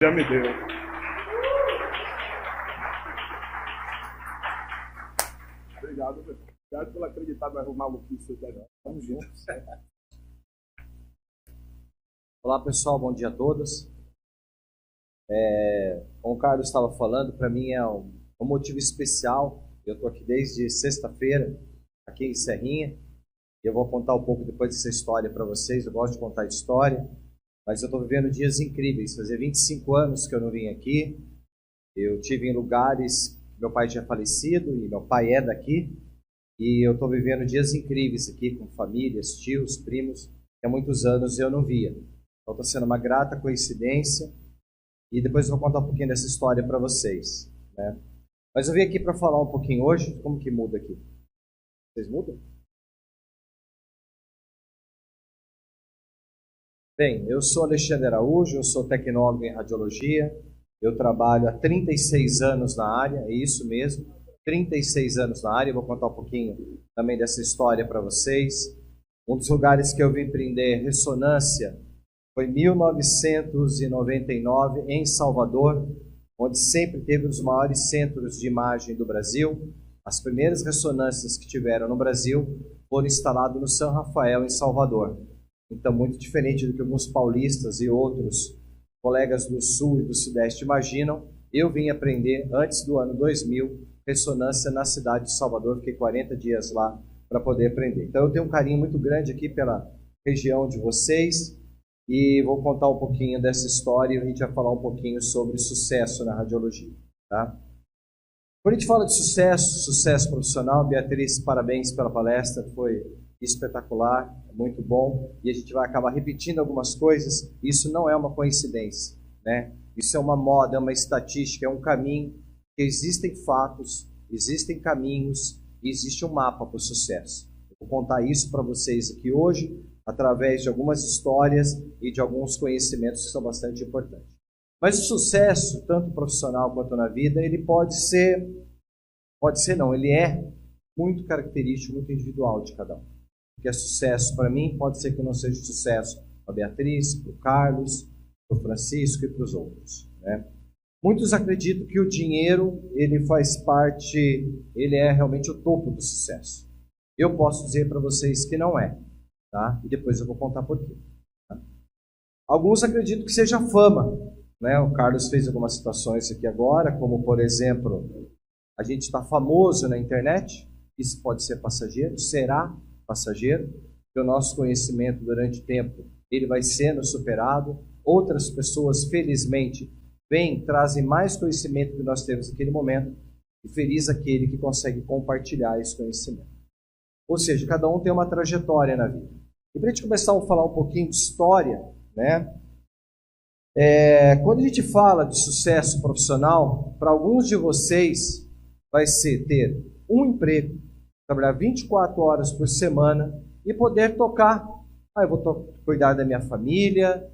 Já me deu. Obrigado, meu. Obrigado por acreditar no maluquice dela. Vamos juntos. Olá pessoal, bom dia a todos. Como o Carlos estava falando, para mim é um motivo especial. Eu estou aqui desde sexta-feira, aqui em Serrinha, e eu vou contar um pouco depois dessa história para vocês. Eu gosto de contar história, mas eu estou vivendo dias incríveis. Fazia 25 anos que eu não vim aqui. Eu tive em lugares que meu pai tinha falecido e meu pai é daqui, e eu estou vivendo dias incríveis aqui com famílias, tios, primos, que há muitos anos eu não via. Então está sendo uma grata coincidência. E depois eu vou contar um pouquinho dessa história para vocês, né? Mas eu vim aqui para falar um pouquinho hoje. Como que muda aqui? Vocês mudam? Bem, eu sou Alexandre Araújo, eu sou tecnólogo em radiologia. Eu trabalho há 36 anos na área, é isso mesmo, 36 anos na área. Eu vou contar um pouquinho também dessa história para vocês. Um dos lugares que eu vim aprender ressonância foi em 1999, em Salvador, onde sempre teve um dos maiores centros de imagem do Brasil. As primeiras ressonâncias que tiveram no Brasil foram instaladas no São Rafael, em Salvador. Então, muito diferente do que alguns paulistas e outros colegas do Sul e do Sudeste imaginam, eu vim aprender, antes do ano 2000, ressonância na cidade de Salvador. Fiquei 40 dias lá para poder aprender. Então, eu tenho um carinho muito grande aqui pela região de vocês, e vou contar um pouquinho dessa história e a gente vai falar um pouquinho sobre sucesso na radiologia, tá? Quando a gente fala de sucesso profissional, Beatriz, parabéns pela palestra, foi espetacular, muito bom, e a gente vai acabar repetindo algumas coisas. Isso não é uma coincidência, né? Isso é uma moda, é uma estatística, é um caminho, que existem fatos, existem caminhos e existe um mapa para o sucesso. Eu vou contar isso para vocês aqui hoje, através de algumas histórias e de alguns conhecimentos que são bastante importantes. Mas o sucesso, tanto profissional quanto na vida, ele ele é muito característico, muito individual de cada um. O que é sucesso para mim pode ser que não seja sucesso para a Beatriz, para o Carlos, para o Francisco e para os outros, né? Muitos acreditam que o dinheiro, ele faz parte, ele é realmente o topo do sucesso. Eu posso dizer para vocês que não é. Tá? E depois eu vou contar por quê. Tá? Alguns acreditam que seja fama, né? O Carlos fez algumas situações aqui agora, como por exemplo, a gente está famoso na internet. Isso pode ser passageiro, será passageiro, porque o nosso conhecimento durante o tempo ele vai sendo superado. Outras pessoas, felizmente, trazem mais conhecimento que nós temos naquele momento, e feliz aquele que consegue compartilhar esse conhecimento. Ou seja, cada um tem uma trajetória na vida. E para a gente começar a falar um pouquinho de história, né? Quando a gente fala de sucesso profissional, para alguns de vocês vai ser ter um emprego, trabalhar 24 horas por semana e poder tocar. Eu vou cuidar da minha família,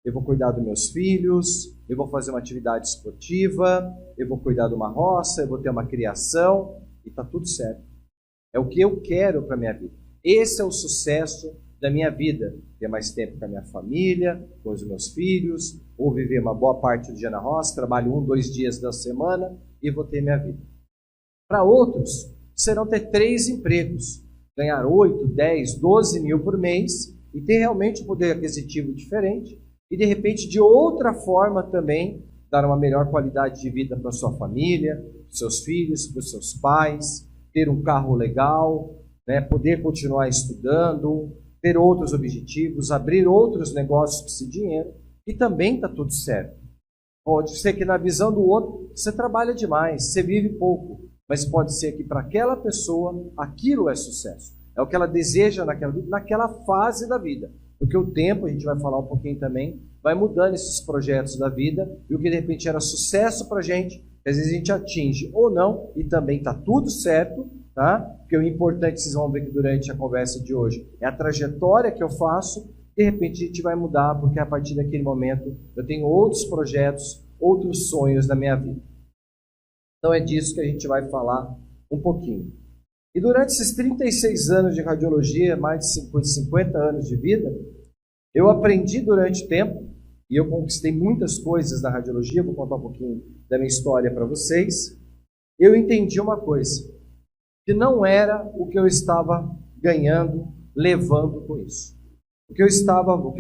eu vou cuidar dos meus filhos, eu vou fazer uma atividade esportiva, eu vou cuidar de uma roça, eu vou ter uma criação, e está tudo certo. É o que eu quero para a minha vida. Esse é o sucesso da minha vida. Ter mais tempo com a minha família, com os meus filhos, ou viver uma boa parte do dia na roça, trabalho 1, 2 dias da semana e vou ter minha vida. Para outros, serão ter 3 empregos, ganhar 8, 10, 12 mil por mês e ter realmente um poder aquisitivo diferente e, de repente, de outra forma também, dar uma melhor qualidade de vida para a sua família, para os seus filhos, para os seus pais, ter um carro legal, né, poder continuar estudando, ter outros objetivos, abrir outros negócios com esse dinheiro, e também está tudo certo. Pode ser que na visão do outro você trabalha demais, você vive pouco, mas pode ser que para aquela pessoa aquilo é sucesso. É o que ela deseja naquela fase da vida. Porque o tempo, a gente vai falar um pouquinho também, vai mudando esses projetos da vida, e o que de repente era sucesso para a gente, às vezes a gente atinge ou não, e também está tudo certo, tá? Porque o importante, vocês vão ver que durante a conversa de hoje, é a trajetória que eu faço. De repente a gente vai mudar, porque a partir daquele momento eu tenho outros projetos, outros sonhos na minha vida. Então é disso que a gente vai falar um pouquinho. E durante esses 36 anos de radiologia, mais de 50 anos de vida, eu aprendi durante o tempo e eu conquistei muitas coisas na radiologia, vou contar um pouquinho da minha história para vocês, eu entendi uma coisa, que não era o que eu estava ganhando, levando com isso. O que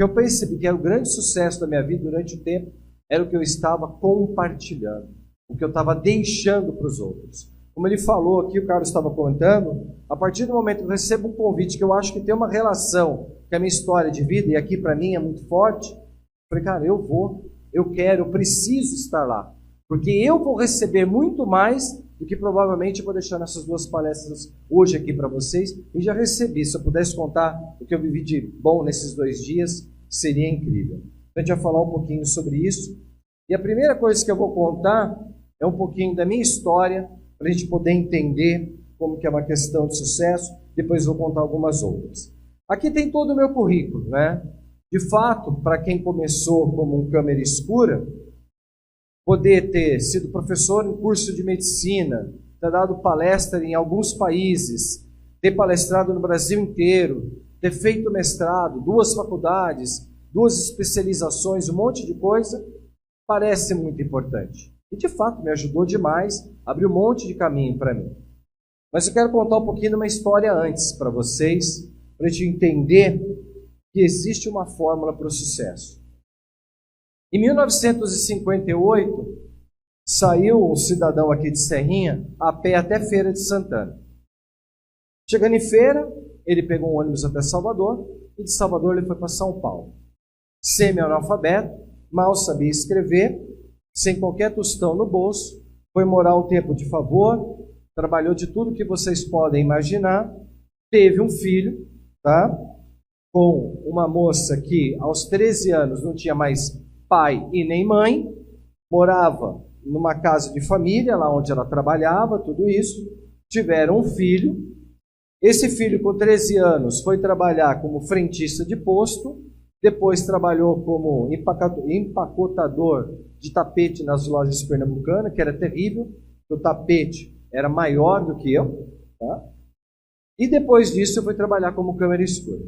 eu percebi que era o grande sucesso da minha vida durante o tempo, era o que eu estava compartilhando, o que eu estava deixando para os outros. Como ele falou aqui, o Carlos estava contando, a partir do momento que eu recebo um convite, que eu acho que tem uma relação com a minha história de vida, e aqui para mim é muito forte, eu falei, cara, eu vou, eu quero, eu preciso estar lá, porque eu vou receber muito mais do que provavelmente eu vou deixar nessas duas palestras hoje aqui para vocês, e já recebi. Se eu pudesse contar o que eu vivi de bom nesses 2 dias, seria incrível. Então, a gente vai falar um pouquinho sobre isso. E a primeira coisa que eu vou contar é um pouquinho da minha história, para a gente poder entender como que é uma questão de sucesso. Depois eu vou contar algumas outras. Aqui tem todo o meu currículo, né? De fato, para quem começou como um câmera escura, poder ter sido professor em curso de medicina, ter dado palestra em alguns países, ter palestrado no Brasil inteiro, ter feito mestrado, 2 faculdades, 2 especializações, um monte de coisa, parece muito importante. E de fato me ajudou demais, abriu um monte de caminho para mim. Mas eu quero contar um pouquinho de uma história antes para vocês, para a gente entender que existe uma fórmula para o sucesso. Em 1958, saiu um cidadão aqui de Serrinha a pé até Feira de Santana. Chegando em Feira, ele pegou um ônibus até Salvador, e de Salvador ele foi para São Paulo. Semi-analfabeto, mal sabia escrever, sem qualquer tostão no bolso, foi morar o tempo de favor, trabalhou de tudo que vocês podem imaginar, teve um filho, tá? Com uma moça que aos 13 anos não tinha mais pai e nem mãe, morava numa casa de família, lá onde ela trabalhava, tudo isso, tiveram um filho. Esse filho, com 13 anos, foi trabalhar como frentista de posto, depois trabalhou como empacotador de tapete nas lojas pernambucanas, que era terrível, o tapete era maior do que eu, tá? E depois disso eu fui trabalhar como câmera escura.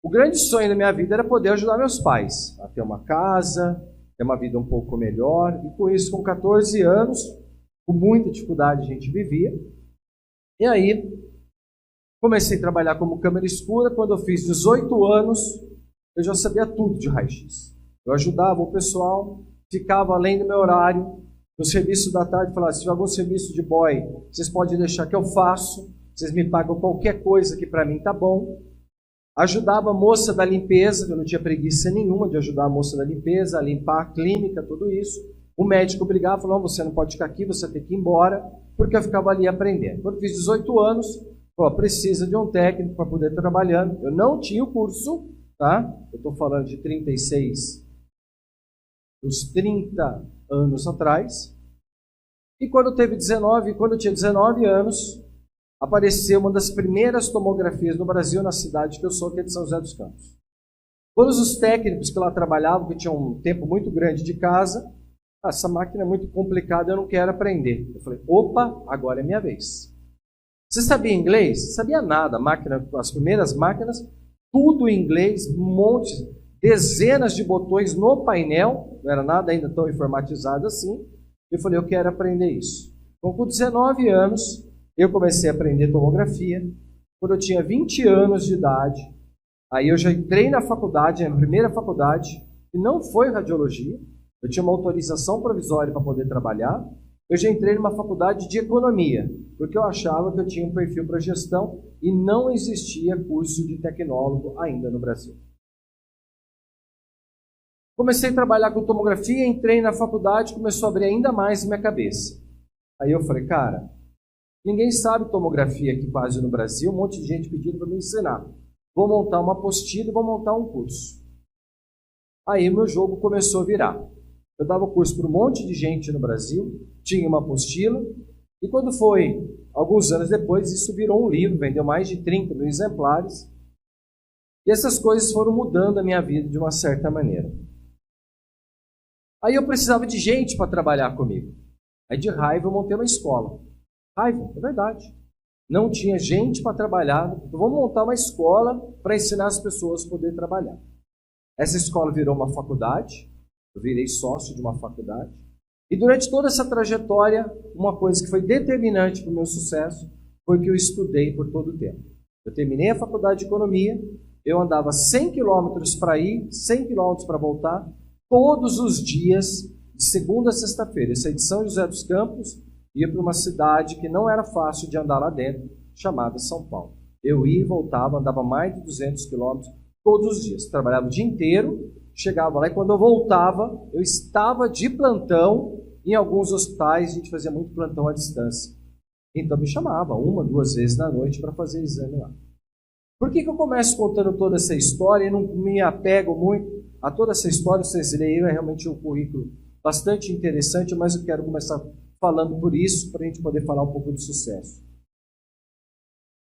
O grande sonho da minha vida era poder ajudar meus pais a ter uma casa, ter uma vida um pouco melhor. E com isso, com 14 anos, com muita dificuldade a gente vivia. E aí, comecei a trabalhar como câmera escura. Quando eu fiz 18 anos, eu já sabia tudo de raio-x. Eu ajudava o pessoal, ficava além do meu horário. No serviço da tarde, falava, se tiver algum serviço de boy, vocês podem deixar que eu faço. Vocês me pagam qualquer coisa que para mim tá bom. Ajudava a moça da limpeza, eu não tinha preguiça nenhuma de ajudar a moça da limpeza, a limpar a clínica, tudo isso. O médico brigava, falou, não, você não pode ficar aqui, você tem que ir embora, porque eu ficava ali aprendendo. Quando eu fiz 18 anos, falou, precisa de um técnico para poder trabalhar. Eu não tinha o curso, tá? Eu estou falando de 36, uns 30 anos atrás. E quando eu tinha 19 anos, apareceu uma das primeiras tomografias no Brasil, na cidade que eu sou, que é de São José dos Campos. Todos os técnicos que lá trabalhavam, que tinham um tempo muito grande de casa, essa máquina é muito complicada, eu não quero aprender. Eu falei, opa, agora é minha vez. Você sabia inglês? Sabia nada. As primeiras máquinas, tudo em inglês, um monte, dezenas de botões no painel, não era nada ainda tão informatizado assim. Eu falei, eu quero aprender isso. Então, com 19 anos, eu comecei a aprender tomografia. Quando eu tinha 20 anos de idade, aí eu já entrei na faculdade, na primeira faculdade, que não foi radiologia. Eu tinha uma autorização provisória para poder trabalhar. Eu já entrei numa faculdade de economia, porque eu achava que eu tinha um perfil para gestão e não existia curso de tecnólogo ainda no Brasil. Comecei a trabalhar com tomografia, entrei na faculdade, começou a abrir ainda mais minha cabeça. Aí eu falei, cara, ninguém sabe tomografia aqui quase no Brasil, um monte de gente pedindo para me ensinar. Vou montar uma apostila e vou montar um curso. Aí meu jogo começou a virar. Eu dava curso para um monte de gente no Brasil, tinha uma apostila, e quando foi, alguns anos depois, isso virou um livro, vendeu mais de 30 mil exemplares. E essas coisas foram mudando a minha vida de uma certa maneira. Aí eu precisava de gente para trabalhar comigo. Aí de raiva eu montei uma escola. Raiva, é verdade. Não tinha gente para trabalhar. Então vamos montar uma escola para ensinar as pessoas a poder trabalhar. Essa escola virou uma faculdade, eu virei sócio de uma faculdade. E durante toda essa trajetória, uma coisa que foi determinante para o meu sucesso foi que eu estudei por todo o tempo. Eu terminei a faculdade de economia, eu andava 100 quilômetros para ir, 100 quilômetros para voltar, todos os dias, de segunda a sexta-feira. Eu saí de São José dos Campos, ia para uma cidade que não era fácil de andar lá dentro, chamada São Paulo. Eu ia e voltava, andava mais de 200 quilômetros todos os dias. Trabalhava o dia inteiro, chegava lá e quando eu voltava, eu estava de plantão em alguns hospitais, a gente fazia muito plantão à distância. Então me chamava 1, 2 vezes na noite para fazer exame lá. Por que eu começo contando toda essa história e não me apego muito a toda essa história? Vocês leem, é realmente um currículo bastante interessante, mas eu quero começar falando por isso, para a gente poder falar um pouco de sucesso.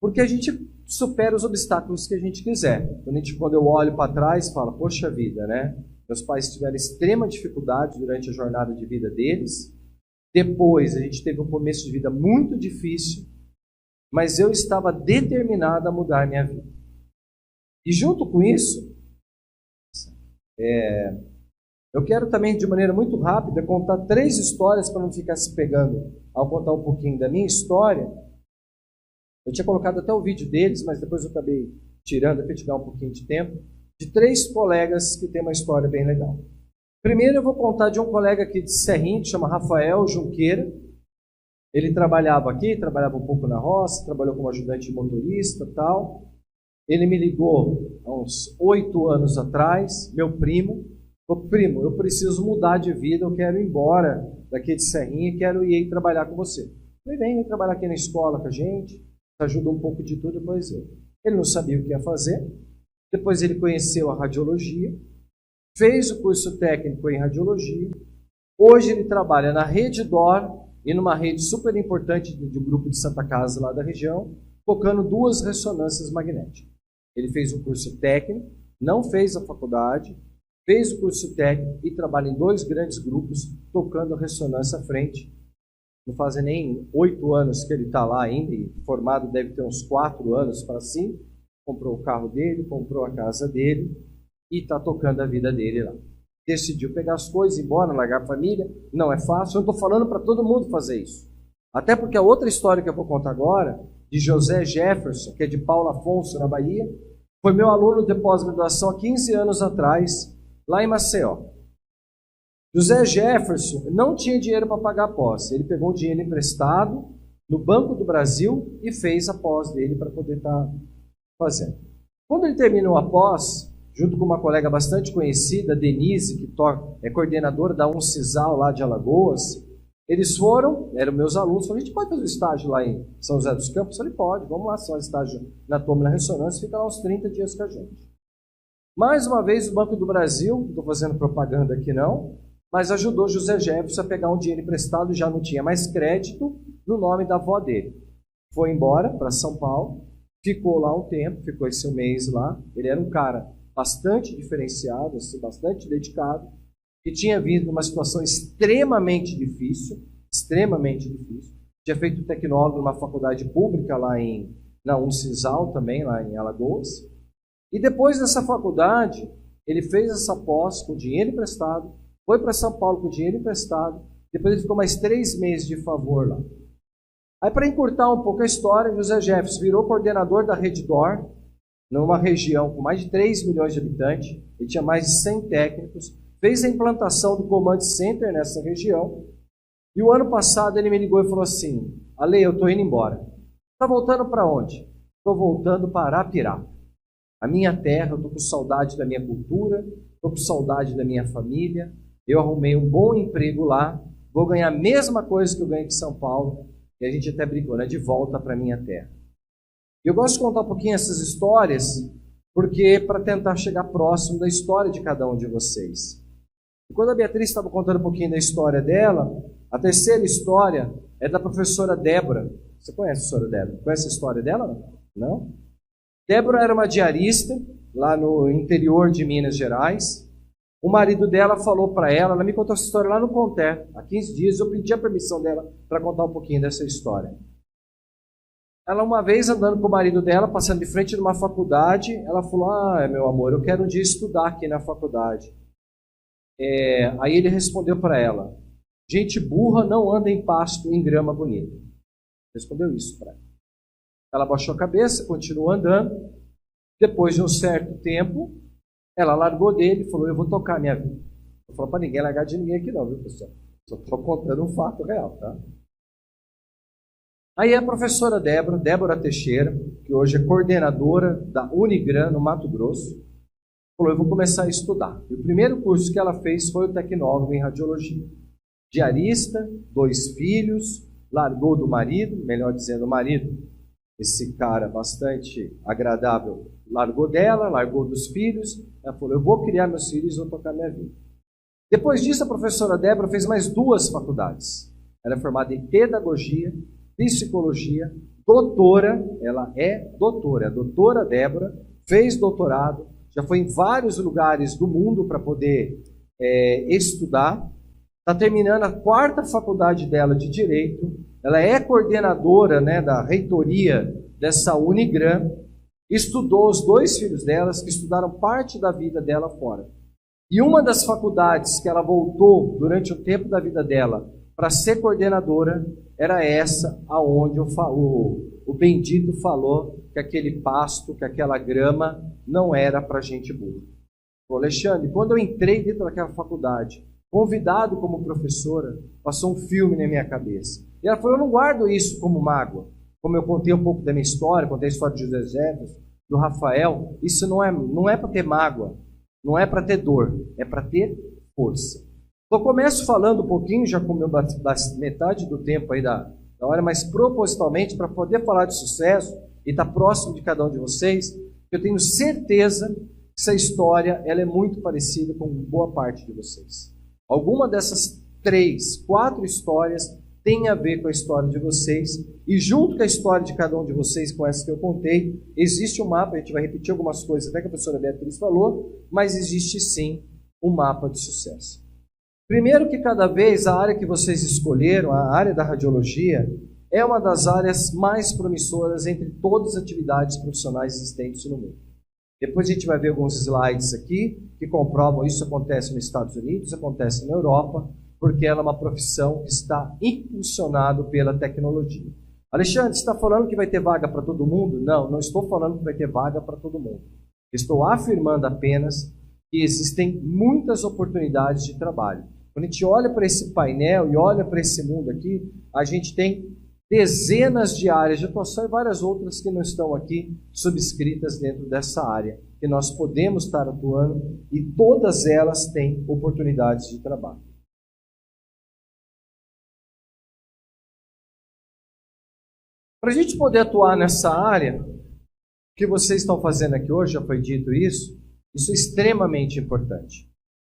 Porque a gente supera os obstáculos que a gente quiser. Quando eu olho para trás, falo, poxa vida, né? Meus pais tiveram extrema dificuldade durante a jornada de vida deles. Depois, a gente teve um começo de vida muito difícil, mas eu estava determinado a mudar a minha vida. E junto com isso, eu quero também, de maneira muito rápida, contar 3 histórias para não ficar se pegando ao contar um pouquinho da minha história. Eu tinha colocado até o vídeo deles, mas depois eu acabei tirando para te dar um pouquinho de tempo, de 3 colegas que têm uma história bem legal. Primeiro eu vou contar de um colega aqui de Serrinha, que chama Rafael Junqueira. Ele trabalhava aqui, trabalhava um pouco na roça, trabalhou como ajudante de motorista e tal. Ele me ligou há uns 8 anos atrás, meu primo. Falou, primo, eu preciso mudar de vida, eu quero ir embora daqui de Serrinha e quero ir trabalhar com você. Ele vem trabalhar aqui na escola com a gente, ajuda um pouco de tudo, depois eu. Ele não sabia o que ia fazer. Depois ele conheceu a radiologia, fez o curso técnico em radiologia. Hoje ele trabalha na Rede DOR e numa rede super importante de um grupo de Santa Casa lá da região, tocando 2 ressonâncias magnéticas. Ele fez um curso técnico, não fez a faculdade, fez o curso técnico e trabalha em 2 grandes grupos, tocando a ressonância à frente. Não fazem nem 8 anos que ele está lá ainda, e formado deve ter uns 4 anos para assim. Comprou o carro dele, comprou a casa dele e está tocando a vida dele lá. Decidiu pegar as coisas, ir embora, largar a família. Não é fácil, eu não estou falando para todo mundo fazer isso. Até porque a outra história que eu vou contar agora, de José Jefferson, que é de Paulo Afonso, na Bahia, foi meu aluno de pós-graduação há 15 anos atrás, lá em Maceió. José Jefferson não tinha dinheiro para pagar a pós. Ele pegou um dinheiro emprestado no Banco do Brasil e fez a pós dele para poder estar fazendo. Quando ele terminou a pós, junto com uma colega bastante conhecida, Denise, que é coordenadora da Uncisal lá de Alagoas, eles foram, eram meus alunos, falaram, a gente pode fazer um estágio lá em São José dos Campos? Eu falei, pode, vamos lá, só estágio na toma e na ressonância, fica lá uns 30 dias com a gente. Mais uma vez, o Banco do Brasil, não estou fazendo propaganda aqui não, mas ajudou José Jefferson a pegar um dinheiro emprestado, já não tinha mais crédito, no nome da avó dele. Foi embora para São Paulo, ficou lá um tempo, ficou esse mês lá. Ele era um cara bastante diferenciado, assim, bastante dedicado, que tinha vindo numa situação extremamente difícil, tinha feito tecnólogo numa faculdade pública lá na Uncisal também, lá em Alagoas. E depois dessa faculdade, ele fez essa pós com dinheiro emprestado, foi para São Paulo com dinheiro emprestado, depois ele ficou mais 3 meses de favor lá. Aí, para encurtar um pouco a história, José Jefferson virou coordenador da Rede DOR, numa região com mais de 3 milhões de habitantes, ele tinha mais de 100 técnicos, fez a implantação do Command Center nessa região, e o ano passado ele me ligou e falou assim, Ale, eu estou indo embora. Está voltando para onde? Estou voltando para Arapiraca. A minha terra, eu estou com saudade da minha cultura, estou com saudade da minha família, eu arrumei um bom emprego lá, vou ganhar a mesma coisa que eu ganho aqui em São Paulo, e a gente até brincou, né? De volta para a minha terra. E eu gosto de contar um pouquinho essas histórias, porque para tentar chegar próximo da história de cada um de vocês. E quando a Beatriz estava contando um pouquinho da história dela, a terceira história é da professora Débora. Você conhece a professora Débora? Conhece a história dela? Não? Débora era uma diarista lá no interior de Minas Gerais. O marido dela falou para ela me contou essa história lá no Conter, há 15 dias, eu pedi a permissão dela para contar um pouquinho dessa história. Ela uma vez andando com o marido dela, passando de frente numa faculdade, ela falou, meu amor, eu quero um dia estudar aqui na faculdade. Aí ele respondeu para ela, gente burra não anda em pasto em grama bonita. Respondeu isso para ela. Ela baixou a cabeça, continuou andando. Depois de um certo tempo, ela largou dele e falou, eu vou tocar a minha vida. Não falou para ninguém largar de ninguém aqui não, viu, pessoal? Só estou contando um fato real, tá? Aí a professora Débora Teixeira, que hoje é coordenadora da Unigran, no Mato Grosso, falou, eu vou começar a estudar. E o primeiro curso que ela fez foi o tecnólogo em radiologia. Diarista, 2 filhos, largou do marido, melhor dizendo, o marido, esse cara bastante agradável, largou dela, largou dos filhos. Ela falou, eu vou criar meus filhos e vou tocar minha vida. Depois disso, a professora Débora fez mais 2 faculdades. Ela é formada em pedagogia, psicologia, doutora, ela é doutora, a doutora Débora, fez doutorado, já foi em vários lugares do mundo para poder estudar, está terminando a 4ª faculdade dela de Direito, ela é coordenadora, né, da reitoria dessa Unigran, estudou os 2 filhos delas, que estudaram parte da vida dela fora. E uma das faculdades que ela voltou durante o tempo da vida dela para ser coordenadora era essa aonde o Bendito falou que aquele pasto, que aquela grama não era para gente burra. Falou, Alexandre, quando eu entrei dentro daquela faculdade, convidado como professora, passou um filme na minha cabeça. E ela falou, eu não guardo isso como mágoa. Como eu contei um pouco da minha história, contei a história de José Jefferson, do Rafael, isso não é para ter mágoa, não é para ter dor, é para ter força. Então, eu começo falando um pouquinho, já comeu metade do tempo aí da hora, mas propositalmente para poder falar de sucesso e estar próximo de cada um de vocês, eu tenho certeza que essa história ela é muito parecida com boa parte de vocês. Alguma dessas 3, 4 histórias tem a ver com a história de vocês, e junto com a história de cada um de vocês, com essa que eu contei, existe um mapa, a gente vai repetir algumas coisas até que a professora Beatriz falou, mas existe sim um mapa de sucesso. Primeiro que cada vez a área que vocês escolheram, a área da radiologia, é uma das áreas mais promissoras entre todas as atividades profissionais existentes no mundo. Depois a gente vai ver alguns slides aqui que comprovam isso acontece nos Estados Unidos, acontece na Europa, porque ela é uma profissão que está impulsionada pela tecnologia. Alexandre, você está falando que vai ter vaga para todo mundo? Não, não estou falando que vai ter vaga para todo mundo. Estou afirmando apenas que existem muitas oportunidades de trabalho. Quando a gente olha para esse painel e olha para esse mundo aqui, a gente tem dezenas de áreas de atuação e várias outras que não estão aqui subscritas dentro dessa área, que nós podemos estar atuando e todas elas têm oportunidades de trabalho. Para a gente poder atuar nessa área, o que vocês estão fazendo aqui hoje, já foi dito isso é extremamente importante.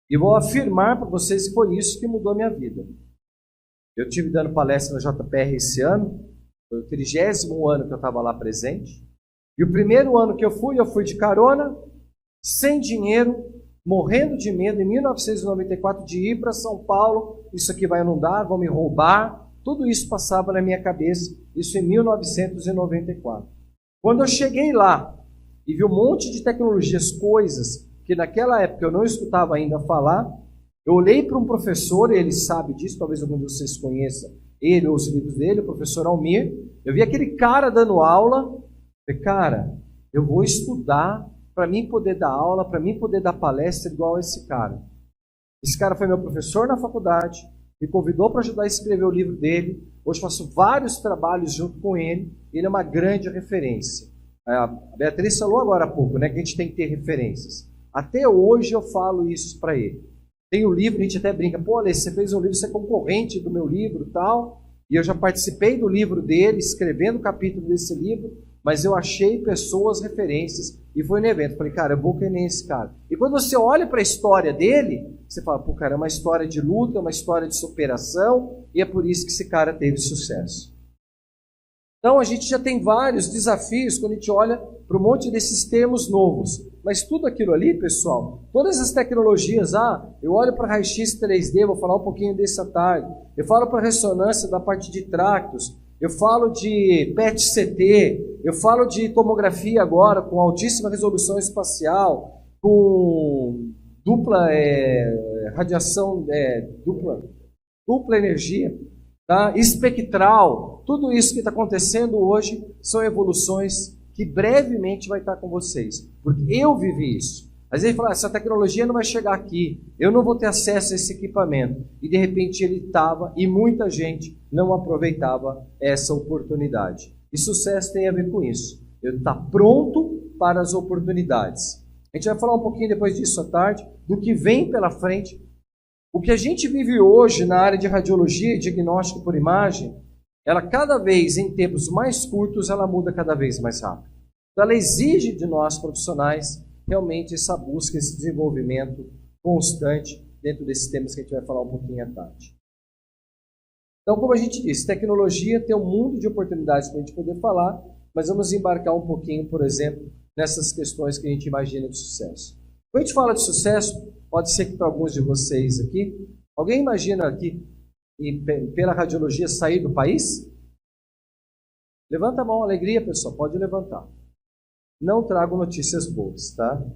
E vou afirmar para vocês que foi isso que mudou a minha vida. Eu estive dando palestra na JPR esse ano, foi o 30º ano que eu estava lá presente. E o primeiro ano que eu fui de carona, sem dinheiro, morrendo de medo, em 1994, de ir para São Paulo, isso aqui vai inundar, vão me roubar. Tudo isso passava na minha cabeça, isso em 1994. Quando eu cheguei lá e vi um monte de tecnologias, coisas que naquela época eu não escutava ainda falar, eu olhei para um professor, ele sabe disso, talvez algum de vocês conheça ele ou os livros dele, o professor Almir. Eu vi aquele cara dando aula, falei, cara, eu vou estudar para mim poder dar aula, para mim poder dar palestra igual a esse cara. Esse cara foi meu professor na faculdade, me convidou para ajudar a escrever o livro dele. Hoje faço vários trabalhos junto com ele. Ele é uma grande referência. A Beatriz falou agora há pouco, né, que a gente tem que ter referências. Até hoje eu falo isso para ele. Tem o livro, a gente até brinca, pô, Alê, você fez um livro, você é concorrente do meu livro e tal. E eu já participei do livro dele, escrevendo o capítulo desse livro, mas eu achei pessoas, referências, e foi no evento. Falei, cara, eu vou que nem esse cara. E quando você olha para a história dele, você fala, pô, cara, é uma história de luta, é uma história de superação, e é por isso que esse cara teve sucesso. Então, a gente já tem vários desafios quando a gente olha para um monte desses termos novos. Mas tudo aquilo ali, pessoal, todas as tecnologias, eu olho para raio-x 3D, vou falar um pouquinho desse à tarde. Eu falo para ressonância da parte de tractos. eu falo de PET-CT, eu falo de tomografia agora com altíssima resolução espacial, com dupla radiação, dupla energia, tá? Espectral, tudo isso que está acontecendo hoje são evoluções que brevemente vai estar com vocês, porque eu vivi isso. Às vezes fala, essa tecnologia não vai chegar aqui, eu não vou ter acesso a esse equipamento. E de repente ele estava e muita gente não aproveitava essa oportunidade. E sucesso tem a ver com isso. Eu estar pronto para as oportunidades. A gente vai falar um pouquinho depois disso à tarde, do que vem pela frente. O que a gente vive hoje na área de radiologia e diagnóstico por imagem, ela cada vez, em tempos mais curtos, ela muda cada vez mais rápido. Então ela exige de nós profissionais realmente essa busca, esse desenvolvimento constante dentro desses temas que a gente vai falar um pouquinho à tarde. Então, como a gente disse, tecnologia tem um mundo de oportunidades para a gente poder falar, mas vamos embarcar um pouquinho, por exemplo, nessas questões que a gente imagina de sucesso. Quando a gente fala de sucesso, pode ser que para alguns de vocês aqui, alguém imagina aqui, pela radiologia, sair do país? Levanta a mão, alegria, pessoal, pode levantar. Não trago notícias boas, tá?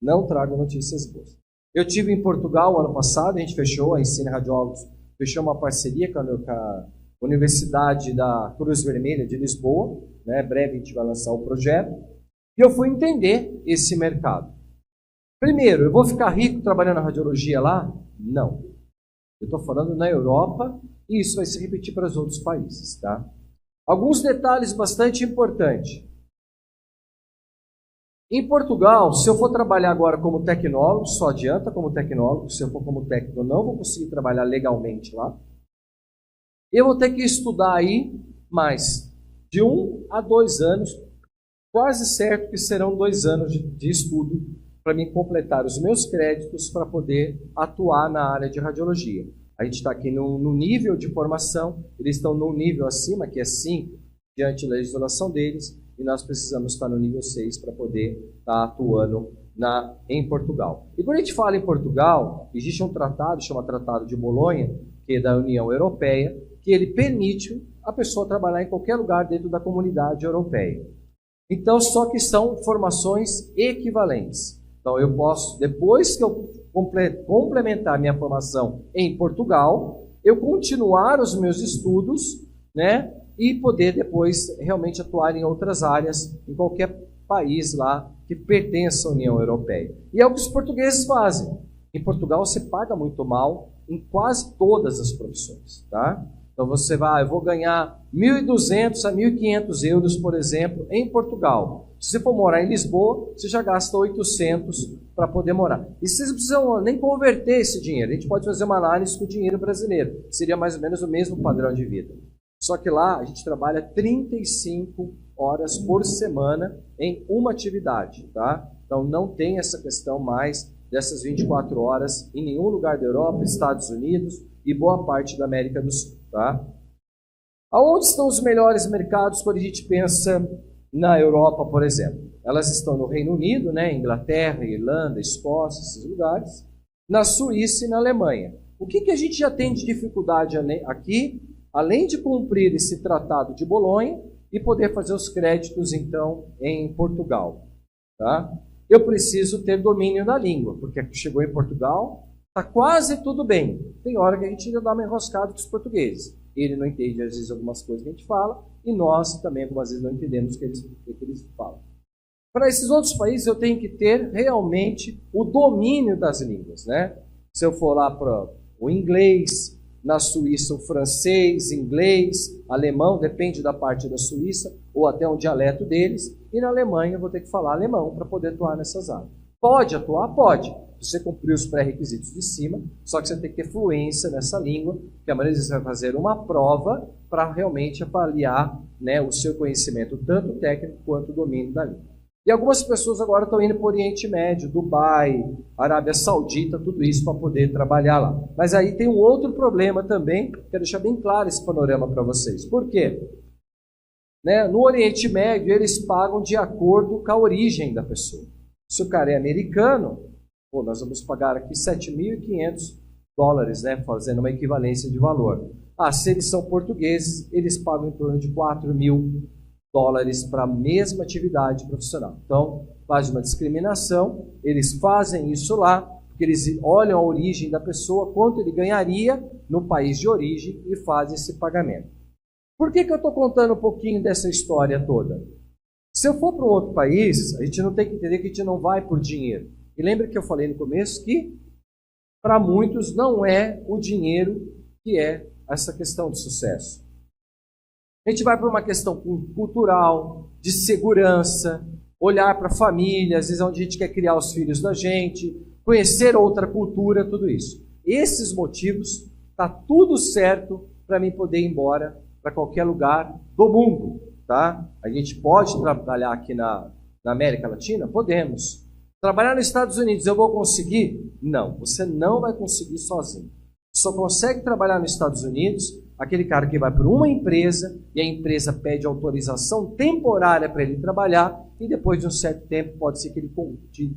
Não trago notícias boas. Eu tive em Portugal ano passado, a gente fechou, a Ensina Radiólogos fechou uma parceria com a Universidade da Cruz Vermelha de Lisboa, né? Breve a gente vai lançar o projeto, e eu fui entender esse mercado. Primeiro, eu vou ficar rico trabalhando na radiologia lá? Não. Eu estou falando na Europa, e isso vai se repetir para os outros países, tá? Alguns detalhes bastante importantes. Em Portugal, se eu for trabalhar agora como tecnólogo, só adianta como tecnólogo, se eu for como técnico eu não vou conseguir trabalhar legalmente lá. Eu vou ter que estudar aí mais de 1 a 2 anos, quase certo que serão 2 anos de estudo para mim completar os meus créditos para poder atuar na área de radiologia. A gente está aqui no nível de formação, eles estão no nível acima, que é 5, diante da legislação deles, e nós precisamos estar no nível 6 para poder estar atuando em Portugal. E quando a gente fala em Portugal, existe um tratado, chama Tratado de Bolonha, que é da União Europeia, que ele permite a pessoa trabalhar em qualquer lugar dentro da comunidade europeia. Então, só que são formações equivalentes. Então, eu posso, depois que eu complementar minha formação em Portugal, eu continuar os meus estudos, né? E poder depois realmente atuar em outras áreas, em qualquer país lá que pertença à União Europeia. E é o que os portugueses fazem. Em Portugal você paga muito mal em quase todas as profissões, tá? Então você vai, eu vou ganhar 1.200 a 1.500 euros, por exemplo, em Portugal. Se você for morar em Lisboa, você já gasta 800 para poder morar. E vocês não precisam nem converter esse dinheiro. A gente pode fazer uma análise com o dinheiro brasileiro. Seria mais ou menos o mesmo padrão de vida. Só que lá a gente trabalha 35 horas por semana em uma atividade, tá? Então não tem essa questão mais dessas 24 horas em nenhum lugar da Europa, Estados Unidos e boa parte da América do Sul, tá? Aonde estão os melhores mercados quando a gente pensa na Europa, por exemplo? Elas estão no Reino Unido, né? Inglaterra, Irlanda, Escócia, esses lugares, na Suíça e na Alemanha. O que a gente já tem de dificuldade aqui? Além de cumprir esse tratado de Bolonha e poder fazer os créditos, então, em Portugal. Tá? Eu preciso ter domínio da língua, porque chegou em Portugal, está quase tudo bem. Tem hora que a gente ainda dá uma enroscada com os portugueses. Ele não entende, às vezes, algumas coisas que a gente fala, e nós também, algumas vezes, não entendemos o que eles falam. Para esses outros países, eu tenho que ter realmente o domínio das línguas. Né? Se eu for lá para o inglês, na Suíça o francês, inglês, alemão, depende da parte da Suíça, ou até um dialeto deles, e na Alemanha eu vou ter que falar alemão para poder atuar nessas áreas. Pode atuar? Pode. Você cumprir os pré-requisitos de cima, só que você tem que ter fluência nessa língua, porque a maioria vezes você vai fazer uma prova para realmente avaliar, né, o seu conhecimento, tanto técnico quanto o domínio da língua. E algumas pessoas agora estão indo para o Oriente Médio, Dubai, Arábia Saudita, tudo isso para poder trabalhar lá. Mas aí tem um outro problema também, quero deixar bem claro esse panorama para vocês. Por quê? Né? No Oriente Médio, eles pagam de acordo com a origem da pessoa. Se o cara é americano, nós vamos pagar aqui 7.500 dólares, né, fazendo uma equivalência de valor. Se eles são portugueses, eles pagam em torno de 4 mil dólares para a mesma atividade profissional. Então, faz uma discriminação, eles fazem isso lá, porque eles olham a origem da pessoa, quanto ele ganharia no país de origem e fazem esse pagamento. Por que eu estou contando um pouquinho dessa história toda? Se eu for para um outro país, a gente não tem que entender que a gente não vai por dinheiro. E lembra que eu falei no começo que para muitos não é o dinheiro que é essa questão de sucesso. A gente vai para uma questão cultural, de segurança, olhar para a família, às vezes é onde a gente quer criar os filhos da gente, conhecer outra cultura, tudo isso. Esses motivos, está tudo certo para mim poder ir embora para qualquer lugar do mundo. Tá? A gente pode trabalhar aqui na América Latina? Podemos. Trabalhar nos Estados Unidos, eu vou conseguir? Não, você não vai conseguir sozinho. Só consegue trabalhar nos Estados Unidos aquele cara que vai para uma empresa e a empresa pede autorização temporária para ele trabalhar e depois de um certo tempo pode ser que ele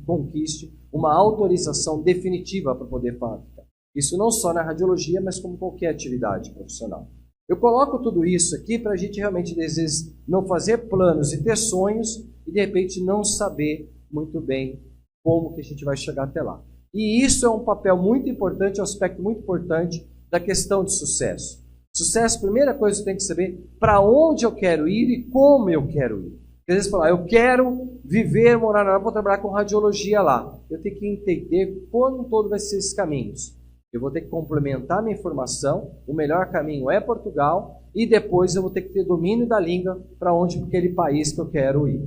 conquiste uma autorização definitiva para poder fabricar. Isso não só na radiologia, mas como qualquer atividade profissional. Eu coloco tudo isso aqui para a gente realmente, às vezes, não fazer planos e ter sonhos e, de repente, não saber muito bem como que a gente vai chegar até lá. E isso é um papel muito importante, um aspecto muito importante da questão de sucesso. Sucesso, primeira coisa que você tem que saber, para onde eu quero ir e como eu quero ir. Às vezes falar, eu quero viver, morar na Europa, vou trabalhar com radiologia lá. Eu tenho que entender como todo vai ser esses caminhos. Eu vou ter que complementar minha informação, o melhor caminho é Portugal, e depois eu vou ter que ter domínio da língua para onde, para aquele país que eu quero ir.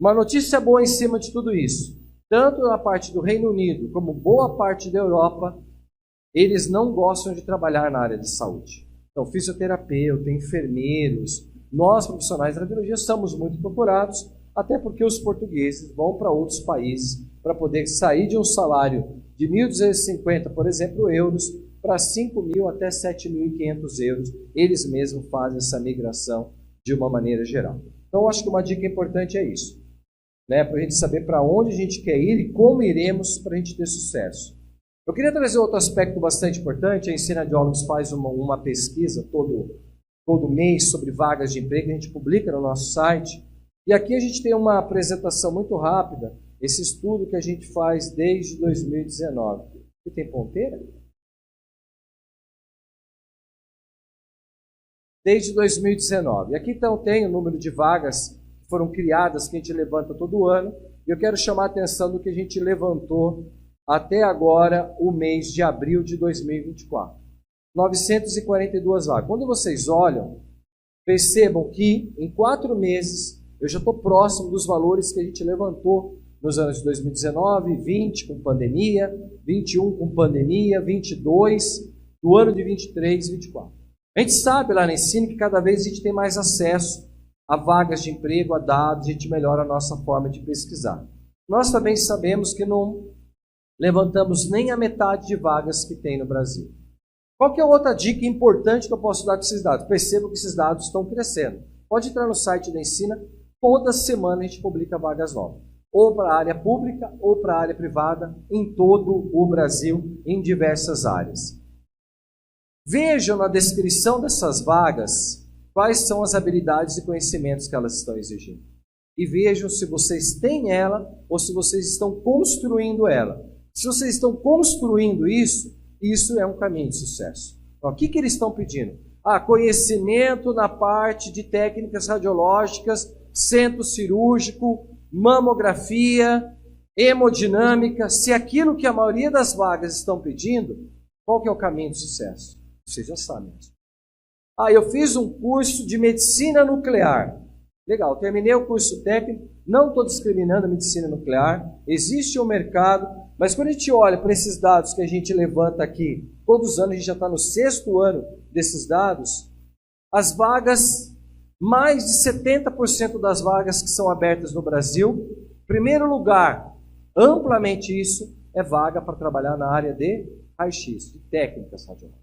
Uma notícia boa em cima de tudo isso, tanto na parte do Reino Unido, como boa parte da Europa, eles não gostam de trabalhar na área de saúde. Então, fisioterapeuta, enfermeiros, nós profissionais da radiologia somos muito procurados, até porque os portugueses vão para outros países para poder sair de um salário de 1.250, por exemplo, euros, para 5.000 até 7.500 euros. Eles mesmos fazem essa migração de uma maneira geral. Então, eu acho que uma dica importante é isso, né? Para a gente saber para onde a gente quer ir e como iremos para a gente ter sucesso. Eu queria trazer outro aspecto bastante importante. A Ensina Radiólogos faz uma pesquisa todo mês sobre vagas de emprego, a gente publica no nosso site. E aqui a gente tem uma apresentação muito rápida, esse estudo que a gente faz desde 2019. Aqui tem ponteira? Desde 2019. E aqui então tem o número de vagas que foram criadas, que a gente levanta todo ano. E eu quero chamar a atenção do que a gente levantou até agora, o mês de abril de 2024. 942 vagas. Quando vocês olham, percebam que em 4 meses eu já estou próximo dos valores que a gente levantou nos anos de 2019, 20 com pandemia, 21 com pandemia, 22, no ano de 23 e 24. A gente sabe lá na Ensina que cada vez a gente tem mais acesso a vagas de emprego, a dados, a gente melhora a nossa forma de pesquisar. Nós também sabemos que não levantamos nem a metade de vagas que tem no Brasil. Qual que é outra dica importante que eu posso dar com esses dados? Percebam que esses dados estão crescendo. Pode entrar no site da Ensina, toda semana a gente publica vagas novas. Ou para a área pública ou para a área privada, em todo o Brasil, em diversas áreas. Vejam na descrição dessas vagas quais são as habilidades e conhecimentos que elas estão exigindo. E vejam se vocês têm ela ou se vocês estão construindo ela. Se vocês estão construindo isso, isso é um caminho de sucesso. Então, o que eles estão pedindo? Conhecimento na parte de técnicas radiológicas, centro cirúrgico, mamografia, hemodinâmica. Se aquilo que a maioria das vagas estão pedindo, qual que é o caminho de sucesso? Vocês já sabem. Eu fiz um curso de medicina nuclear. Legal, terminei o curso técnico, não estou discriminando a medicina nuclear, existe um mercado, mas quando a gente olha para esses dados que a gente levanta aqui, todos os anos, a gente já está no 6º ano desses dados, as vagas, mais de 70% das vagas que são abertas no Brasil, em primeiro lugar, amplamente isso, é vaga para trabalhar na área de raio-x, de técnicas radiológicas.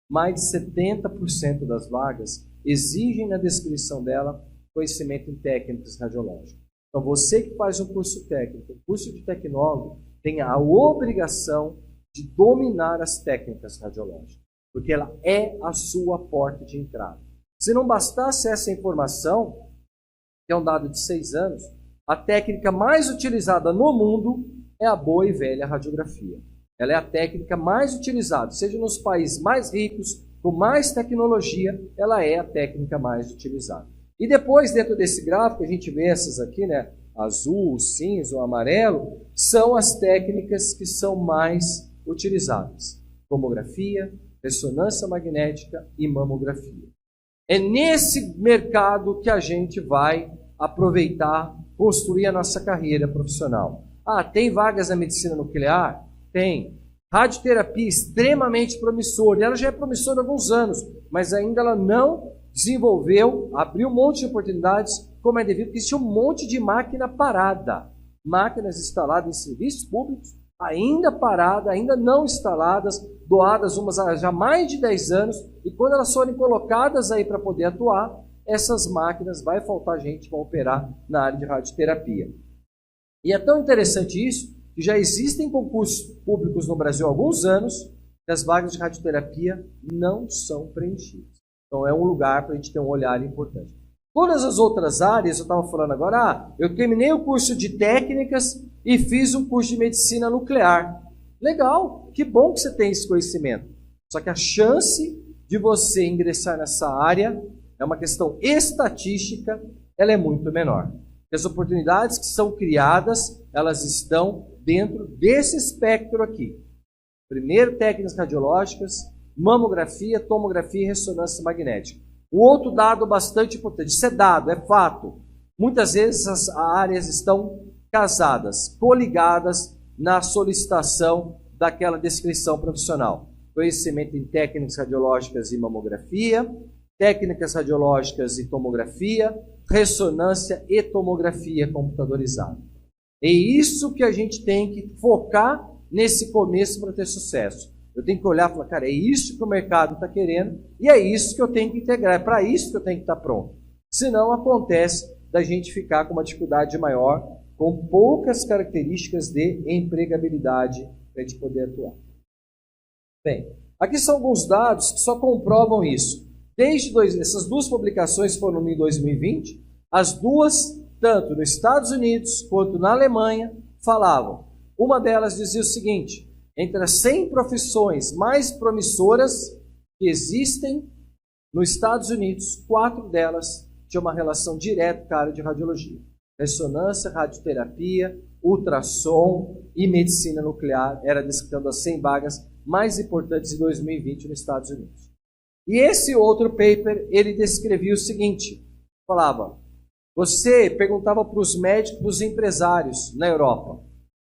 Mais de 70% das vagas exigem na descrição dela conhecimento em técnicas radiológicas. Então, você que faz um curso técnico, um curso de tecnólogo, tem a obrigação de dominar as técnicas radiológicas, porque ela é a sua porta de entrada. Se não bastasse essa informação, que é um dado de 6 anos, a técnica mais utilizada no mundo é a boa e velha radiografia. Ela é a técnica mais utilizada, seja nos países mais ricos, com mais tecnologia, ela é a técnica mais utilizada. E depois, dentro desse gráfico, a gente vê essas aqui, né? Azul, cinza, o amarelo, são as técnicas que são mais utilizadas. Tomografia, ressonância magnética e mamografia. É nesse mercado que a gente vai aproveitar, construir a nossa carreira profissional. Ah, tem vagas na medicina nuclear? Tem. Radioterapia extremamente promissora. Ela já é promissora há alguns anos, mas ainda ela não desenvolveu, abriu um monte de oportunidades, como é devido, porque existe um monte de máquina parada. Máquinas instaladas em serviços públicos, ainda paradas, ainda não instaladas, doadas umas há já mais de 10 anos, e quando elas forem colocadas aí para poder atuar, essas máquinas, vai faltar gente para operar na área de radioterapia. E é tão interessante isso, que já existem concursos públicos no Brasil há alguns anos, que as vagas de radioterapia não são preenchidas. Então é um lugar para a gente ter um olhar importante. Todas as outras áreas, eu estava falando agora, eu terminei o curso de técnicas e fiz um curso de medicina nuclear. Legal, que bom que você tem esse conhecimento. Só que a chance de você ingressar nessa área é uma questão estatística, ela é muito menor. As oportunidades que são criadas, elas estão dentro desse espectro aqui. Primeiro, técnicas radiológicas, mamografia, tomografia e ressonância magnética. O outro dado bastante importante, isso é dado, é fato. Muitas vezes as áreas estão casadas, coligadas na solicitação daquela descrição profissional. Conhecimento em técnicas radiológicas e mamografia, técnicas radiológicas e tomografia, ressonância e tomografia computadorizada. É isso que a gente tem que focar nesse começo para ter sucesso. Eu tenho que olhar e falar, cara, é isso que o mercado está querendo e é isso que eu tenho que integrar, é para isso que eu tenho que estar pronto. Senão acontece da gente ficar com uma dificuldade maior, com poucas características de empregabilidade para a gente poder atuar. Bem, aqui são alguns dados que só comprovam isso. Essas duas publicações foram em 2020, as duas, tanto nos Estados Unidos quanto na Alemanha, falavam. Uma delas dizia o seguinte: entre as 100 profissões mais promissoras que existem nos Estados Unidos, 4 delas tinham uma relação direta com a área de radiologia. Ressonância, radioterapia, ultrassom e medicina nuclear era descritando as 100 vagas mais importantes em 2020 nos Estados Unidos. E esse outro paper, ele descrevia o seguinte, falava, você perguntava para os médicos, para os empresários na Europa,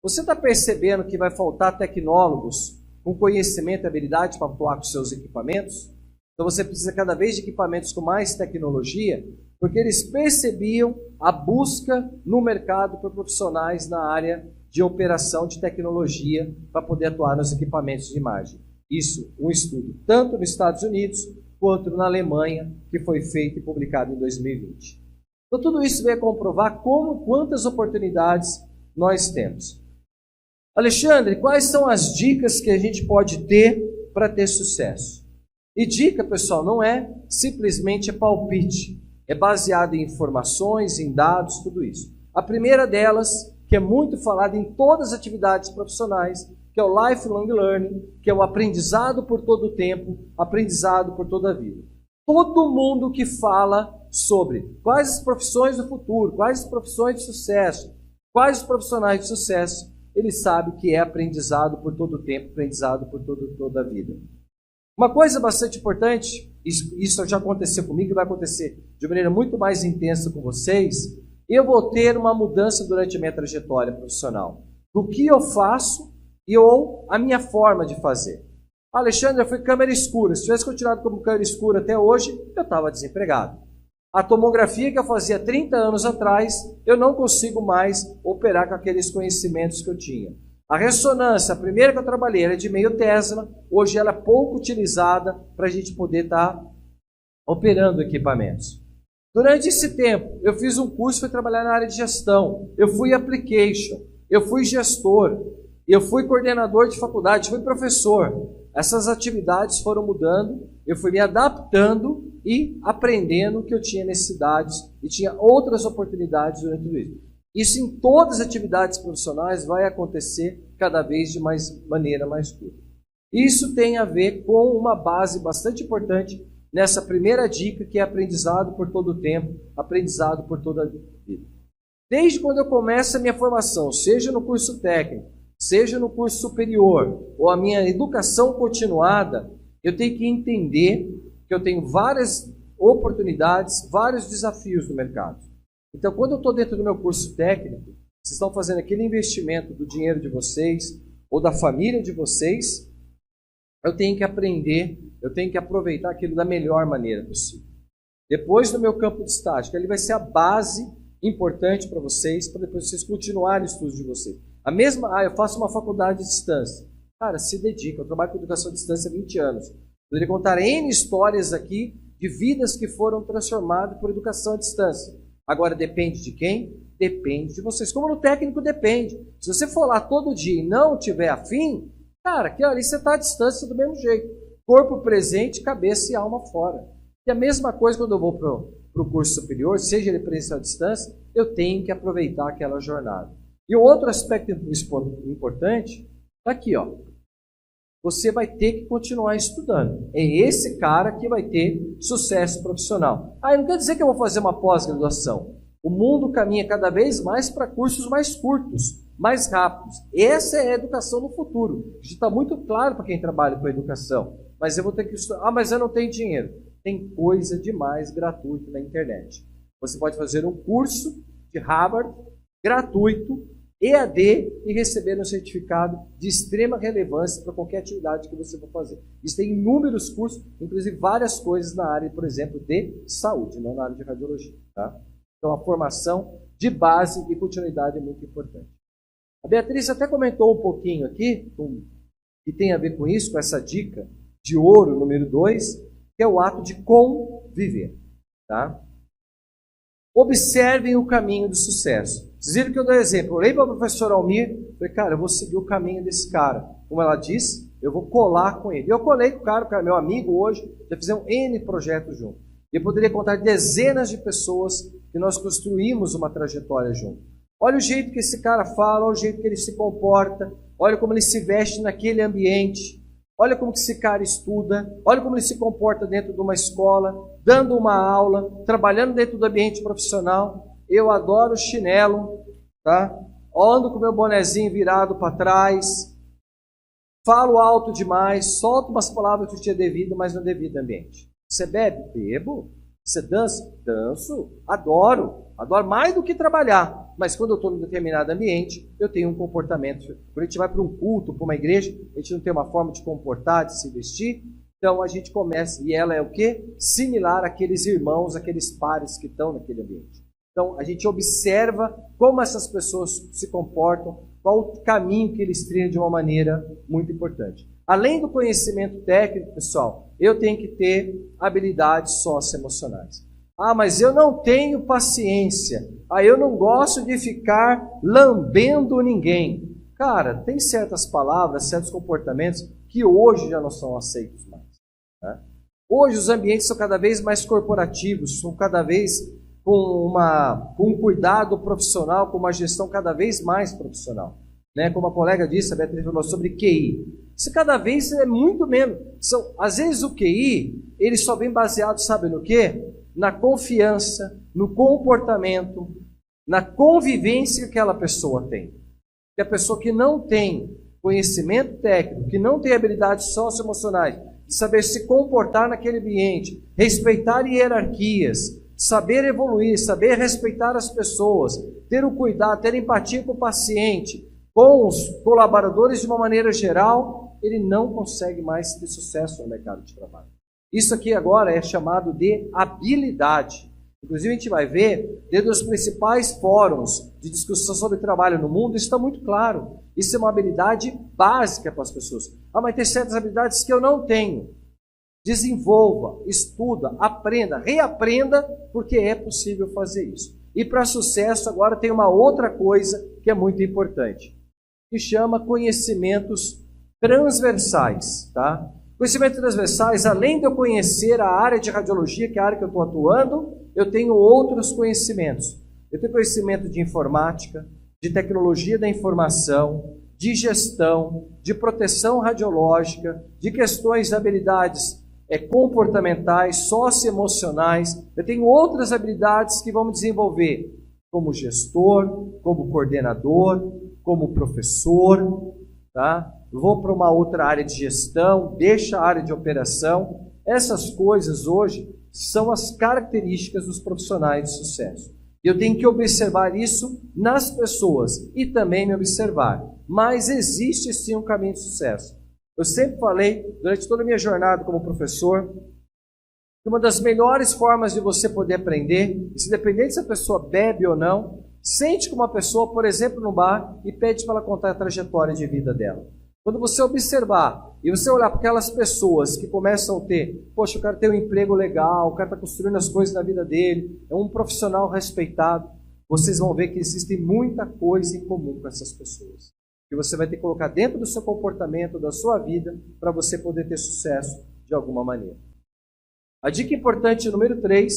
você está percebendo que vai faltar tecnólogos com conhecimento e habilidade para atuar com seus equipamentos? Então você precisa cada vez de equipamentos com mais tecnologia, porque eles percebiam a busca no mercado por profissionais na área de operação de tecnologia para poder atuar nos equipamentos de imagem. Isso, um estudo tanto nos Estados Unidos quanto na Alemanha, que foi feito e publicado em 2020. Então tudo isso veio comprovar quantas oportunidades nós temos. Alexandre, quais são as dicas que a gente pode ter para ter sucesso? E dica, pessoal, não é simplesmente palpite. É baseado em informações, em dados, tudo isso. A primeira delas, que é muito falada em todas as atividades profissionais, que é o lifelong learning, que é o aprendizado por todo o tempo, aprendizado por toda a vida. Todo mundo que fala sobre quais as profissões do futuro, quais as profissões de sucesso, quais os profissionais de sucesso, ele sabe que é aprendizado por todo o tempo, aprendizado por toda a vida. Uma coisa bastante importante, isso já aconteceu comigo e vai acontecer de maneira muito mais intensa com vocês, eu vou ter uma mudança durante a minha trajetória profissional. Do que eu faço ou a minha forma de fazer. Alexandre, eu fui câmera escura. Se tivesse continuado como câmera escura até hoje, eu estava desempregado. A tomografia que eu fazia 30 anos atrás, eu não consigo mais operar com aqueles conhecimentos que eu tinha. A ressonância, a primeira que eu trabalhei, era de meio Tesla, hoje ela é pouco utilizada para a gente poder estar operando equipamentos. Durante esse tempo, eu fiz um curso, fui trabalhar na área de gestão, eu fui application, eu fui gestor. eu fui coordenador de faculdade, fui professor. Essas atividades foram mudando, eu fui me adaptando e aprendendo que eu tinha necessidades e tinha outras oportunidades durante tudo isso. Isso em todas as atividades profissionais vai acontecer cada vez de maneira mais curta. Isso tem a ver com uma base bastante importante nessa primeira dica, que é aprendizado por todo o tempo, aprendizado por toda a vida. Desde quando eu começo a minha formação, seja no curso técnico, seja no curso superior, ou a minha educação continuada, eu tenho que entender que eu tenho várias oportunidades, vários desafios no mercado. Então, quando eu estou dentro do meu curso técnico, vocês estão fazendo aquele investimento do dinheiro de vocês, ou da família de vocês, eu tenho que aprender, eu tenho que aproveitar aquilo da melhor maneira possível. Depois do meu campo de estágio, ele vai ser a base importante para depois vocês continuarem os estudos de vocês. Eu faço uma faculdade de distância. Cara, se dedica, eu trabalho com educação à distância há 20 anos. Poderia contar N histórias aqui de vidas que foram transformadas por educação à distância. Agora, depende de quem? Depende de vocês. Como no técnico depende. Se você for lá todo dia e não tiver afim, cara, aqui ali você está à distância do mesmo jeito. Corpo presente, cabeça e alma fora. E a mesma coisa quando eu vou para o curso superior, seja ele presencial à distância, eu tenho que aproveitar aquela jornada. E o outro aspecto importante está aqui, ó. Você vai ter que continuar estudando. É esse cara que vai ter sucesso profissional. Não quer dizer que eu vou fazer uma pós-graduação. O mundo caminha cada vez mais para cursos mais curtos, mais rápidos. Essa é a educação no futuro. Isso está muito claro para quem trabalha com educação. Mas eu vou ter que estudar. Mas eu não tenho dinheiro. Tem coisa demais gratuita na internet. Você pode fazer um curso de Harvard gratuito, EAD, e receber um certificado de extrema relevância para qualquer atividade que você for fazer. Isso tem inúmeros cursos, inclusive várias coisas na área, por exemplo, de saúde, não na área de radiologia. Tá? Então, a formação de base e continuidade é muito importante. A Beatriz até comentou um pouquinho aqui, que tem a ver com isso, com essa dica de ouro número 2, que é o ato de conviver. Tá? Observem o caminho do sucesso. Vocês viram que eu dou exemplo. Eu olhei para o professor Almir e falei, cara, eu vou seguir o caminho desse cara. Como ela disse, eu vou colar com ele. E eu colei com o cara é meu amigo hoje, já fizemos N projetos juntos. E eu poderia contar dezenas de pessoas que nós construímos uma trajetória junto. Olha o jeito que esse cara fala, olha o jeito que ele se comporta, olha como ele se veste naquele ambiente. Olha como que esse cara estuda, olha como ele se comporta dentro de uma escola, dando uma aula, trabalhando dentro do ambiente profissional. Eu adoro chinelo, tá? Ando com meu bonezinho virado para trás, falo alto demais, solto umas palavras que eu tinha devido, mas no devido ambiente. Você bebe? Bebo. Você dança? Danço. Adoro mais do que trabalhar. Mas quando eu estou em um determinado ambiente, eu tenho um comportamento. Quando a gente vai para um culto, para uma igreja, a gente não tem uma forma de comportar, de se vestir. Então a gente começa, e ela é o quê? Similar àqueles irmãos, àqueles pares que estão naquele ambiente. Então a gente observa como essas pessoas se comportam, qual o caminho que eles trilham de uma maneira muito importante. Além do conhecimento técnico, pessoal, eu tenho que ter habilidades socioemocionais. Mas eu não tenho paciência. Eu não gosto de ficar lambendo ninguém. Cara, tem certas palavras, certos comportamentos que hoje já não são aceitos mais. Né? Hoje os ambientes são cada vez mais corporativos, são cada vez com um cuidado profissional, com uma gestão cada vez mais profissional. Né? Como a colega disse, a Beatriz falou sobre QI. Isso cada vez é muito menos. Às vezes o QI, ele só vem baseado, sabe no quê? Na confiança, no comportamento, na convivência que aquela pessoa tem. Que a pessoa que não tem conhecimento técnico, que não tem habilidades socioemocionais, de saber se comportar naquele ambiente, respeitar hierarquias, saber evoluir, saber respeitar as pessoas, ter o cuidado, ter empatia com o paciente, com os colaboradores de uma maneira geral, ele não consegue mais ter sucesso no mercado de trabalho. Isso aqui agora é chamado de habilidade. Inclusive a gente vai ver, dentro dos principais fóruns de discussão sobre trabalho no mundo, isso está muito claro. Isso é uma habilidade básica para as pessoas. Mas tem certas habilidades que eu não tenho. Desenvolva, estuda, aprenda, reaprenda, porque é possível fazer isso. E para sucesso agora tem uma outra coisa que é muito importante. que chama conhecimentos transversais, tá? Conhecimentos transversais, além de eu conhecer a área de radiologia, que é a área que eu estou atuando, eu tenho outros conhecimentos. Eu tenho conhecimento de informática, de tecnologia da informação, de gestão, de proteção radiológica, de questões de habilidades comportamentais, socioemocionais. Eu tenho outras habilidades que vão me desenvolver como gestor, como coordenador, como professor, tá? Vou para uma outra área de gestão, deixa a área de operação. Essas coisas hoje são as características dos profissionais de sucesso. Eu tenho que observar isso nas pessoas e também me observar. Mas existe sim um caminho de sucesso. Eu sempre falei, durante toda a minha jornada como professor, que uma das melhores formas de você poder aprender, se independente se a pessoa bebe ou não, sente com uma pessoa, por exemplo, no bar e pede para ela contar a trajetória de vida dela. Quando você observar e você olhar para aquelas pessoas que começam a ter, poxa, o cara tem um emprego legal, o cara está construindo as coisas na vida dele, é um profissional respeitado, vocês vão ver que existe muita coisa em comum com essas pessoas. Que você vai ter que colocar dentro do seu comportamento, da sua vida, para você poder ter sucesso de alguma maneira. A dica importante número 3,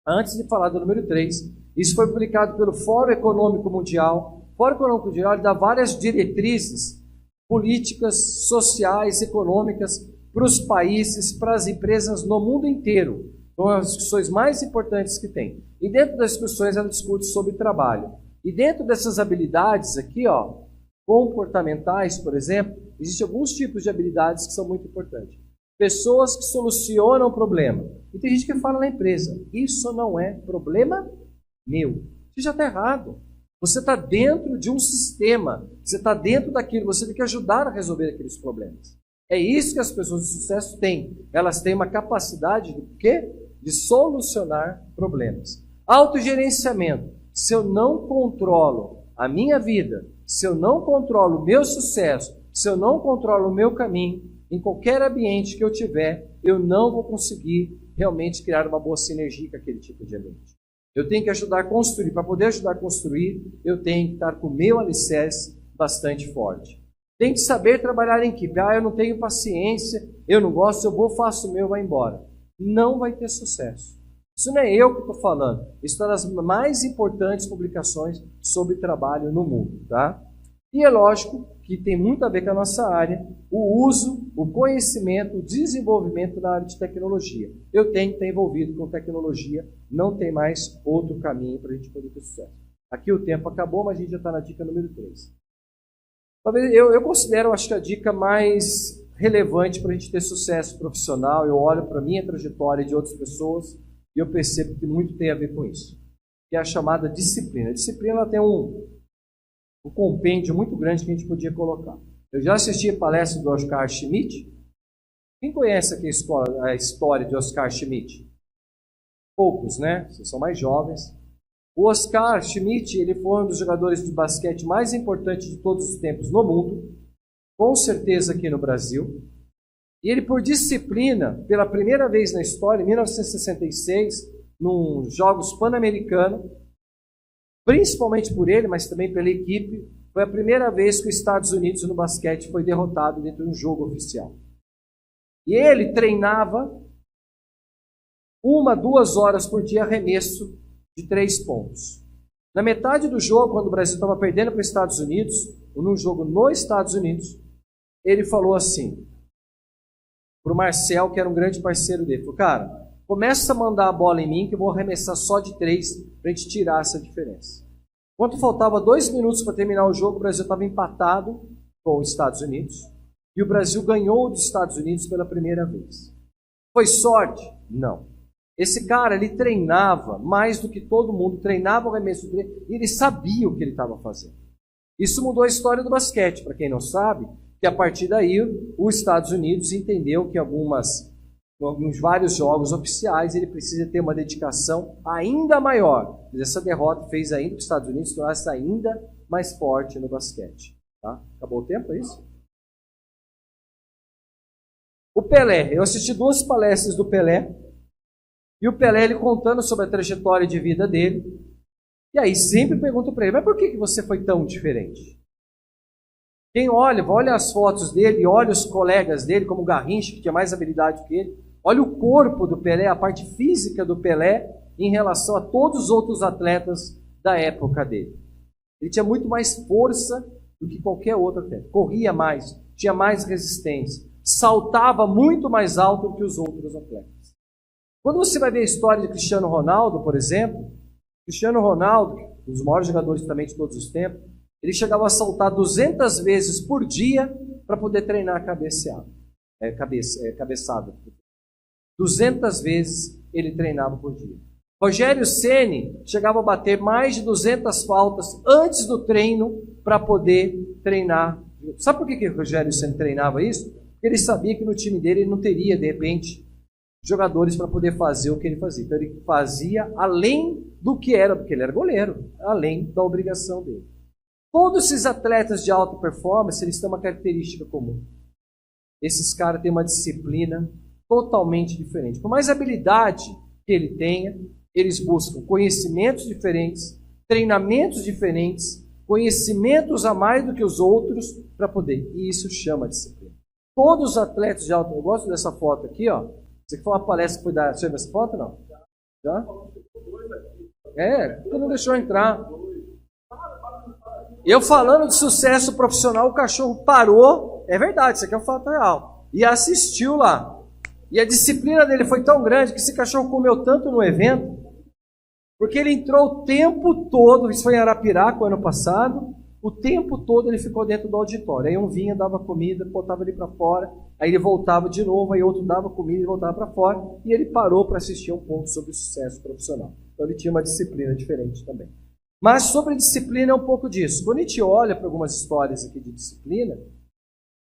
antes de falar do número 3, isso foi publicado pelo Fórum Econômico Mundial. O Fórum Econômico Mundial dá várias diretrizes políticas, sociais, econômicas para os países, para as empresas no mundo inteiro. São as discussões mais importantes que tem. E dentro das discussões ela discute sobre trabalho. E dentro dessas habilidades aqui, ó, comportamentais, por exemplo, existem alguns tipos de habilidades que são muito importantes. Pessoas que solucionam o problema. E tem gente que fala na empresa, isso não é problema meu. Isso já está errado. Você está dentro de um sistema, você está dentro daquilo, você tem que ajudar a resolver aqueles problemas. É isso que as pessoas de sucesso têm. Elas têm uma capacidade de quê? De solucionar problemas. Autogerenciamento. Se eu não controlo a minha vida, se eu não controlo o meu sucesso, se eu não controlo o meu caminho, em qualquer ambiente que eu tiver, eu não vou conseguir realmente criar uma boa sinergia com aquele tipo de ambiente. Eu tenho que ajudar a construir. Para poder ajudar a construir, eu tenho que estar com o meu alicerce bastante forte. Tem que saber trabalhar em equipe. Eu não tenho paciência, eu não gosto, eu vou, faço o meu, vai embora. Não vai ter sucesso. Isso não é eu que estou falando. Isso está nas mais importantes publicações sobre trabalho no mundo, tá? E é lógico que tem muito a ver com a nossa área, o uso, o conhecimento, o desenvolvimento na área de tecnologia. Eu tenho que estar envolvido com tecnologia, não tem mais outro caminho para a gente poder ter sucesso. Aqui o tempo acabou, mas a gente já está na dica número 3. Talvez eu considero, acho que a dica mais relevante para a gente ter sucesso profissional. Eu olho para a minha trajetória e de outras pessoas e eu percebo que muito tem a ver com isso, que é a chamada disciplina. A disciplina ela tem um compêndio muito grande que a gente podia colocar. Eu já assisti a palestra do Oscar Schmidt. Quem conhece aqui a história de Oscar Schmidt? Poucos, né? Vocês são mais jovens. O Oscar Schmidt, ele foi um dos jogadores de basquete mais importantes de todos os tempos no mundo, com certeza aqui no Brasil. E ele, por disciplina, pela primeira vez na história, em 1966, nos Jogos Pan-Americanos, principalmente por ele, mas também pela equipe, foi a primeira vez que os Estados Unidos no basquete foi derrotado dentro de um jogo oficial. E ele treinava 1-2 horas por dia arremesso de 3 pontos. Na metade do jogo, quando o Brasil estava perdendo para os Estados Unidos, ou num jogo nos Estados Unidos, ele falou assim para o Marcel, que era um grande parceiro dele, falou, cara, começa a mandar a bola em mim que eu vou arremessar só de 3 para a gente tirar essa diferença. Quando faltava 2 minutos para terminar o jogo, o Brasil estava empatado com os Estados Unidos e o Brasil ganhou dos Estados Unidos pela primeira vez. Foi sorte? Não. Esse cara, ele treinava mais do que todo mundo, treinava o arremesso dele e ele sabia o que ele estava fazendo. Isso mudou a história do basquete, para quem não sabe, que a partir daí os Estados Unidos entendeu que alguns vários jogos oficiais ele precisa ter uma dedicação ainda maior. Mas essa derrota fez ainda que os Estados Unidos se tornasse ainda mais forte no basquete. Tá? Acabou o tempo, é isso? O Pelé. Eu assisti 2 palestras do Pelé. E o Pelé ele contando sobre a trajetória de vida dele. E aí sempre pergunto para ele, mas por que você foi tão diferente? Quem olha as fotos dele e olha os colegas dele, como o Garrincha, que tinha mais habilidade que ele, olha o corpo do Pelé, a parte física do Pelé, em relação a todos os outros atletas da época dele. Ele tinha muito mais força do que qualquer outro atleta. Corria mais, tinha mais resistência, saltava muito mais alto do que os outros atletas. Quando você vai ver a história de Cristiano Ronaldo, por exemplo, Cristiano Ronaldo, um dos maiores jogadores também de todos os tempos, ele chegava a saltar 200 vezes por dia para poder treinar a cabeçada. 200 vezes ele treinava por dia. Rogério Ceni chegava a bater mais de 200 faltas antes do treino para poder treinar. Sabe por que o Rogério Ceni treinava isso? Porque ele sabia que no time dele ele não teria, de repente, jogadores para poder fazer o que ele fazia. Então ele fazia além do que era, porque ele era goleiro, além da obrigação dele. Todos esses atletas de alta performance, eles têm uma característica comum. Esses caras têm uma disciplina totalmente diferente. Por mais habilidade que ele tenha, eles buscam conhecimentos diferentes, treinamentos diferentes, conhecimentos a mais do que os outros para poder. E isso chama disciplina. Todos os atletas de alta... Eu gosto dessa foto aqui, ó. Você que foi uma palestra que foi dar... Você viu essa foto, não? Já? Tu não deixou entrar. Eu falando de sucesso profissional, o cachorro parou. É verdade, isso aqui é um fato real. E assistiu lá. E a disciplina dele foi tão grande que esse cachorro comeu tanto no evento, porque ele entrou o tempo todo, isso foi em Arapiraca o ano passado, o tempo todo ele ficou dentro do auditório. Aí um vinha, dava comida, botava ele para fora, aí ele voltava de novo, aí outro dava comida e voltava para fora, e ele parou para assistir um ponto sobre sucesso profissional. Então ele tinha uma disciplina diferente também. Mas sobre disciplina é um pouco disso. Quando a gente olha para algumas histórias aqui de disciplina,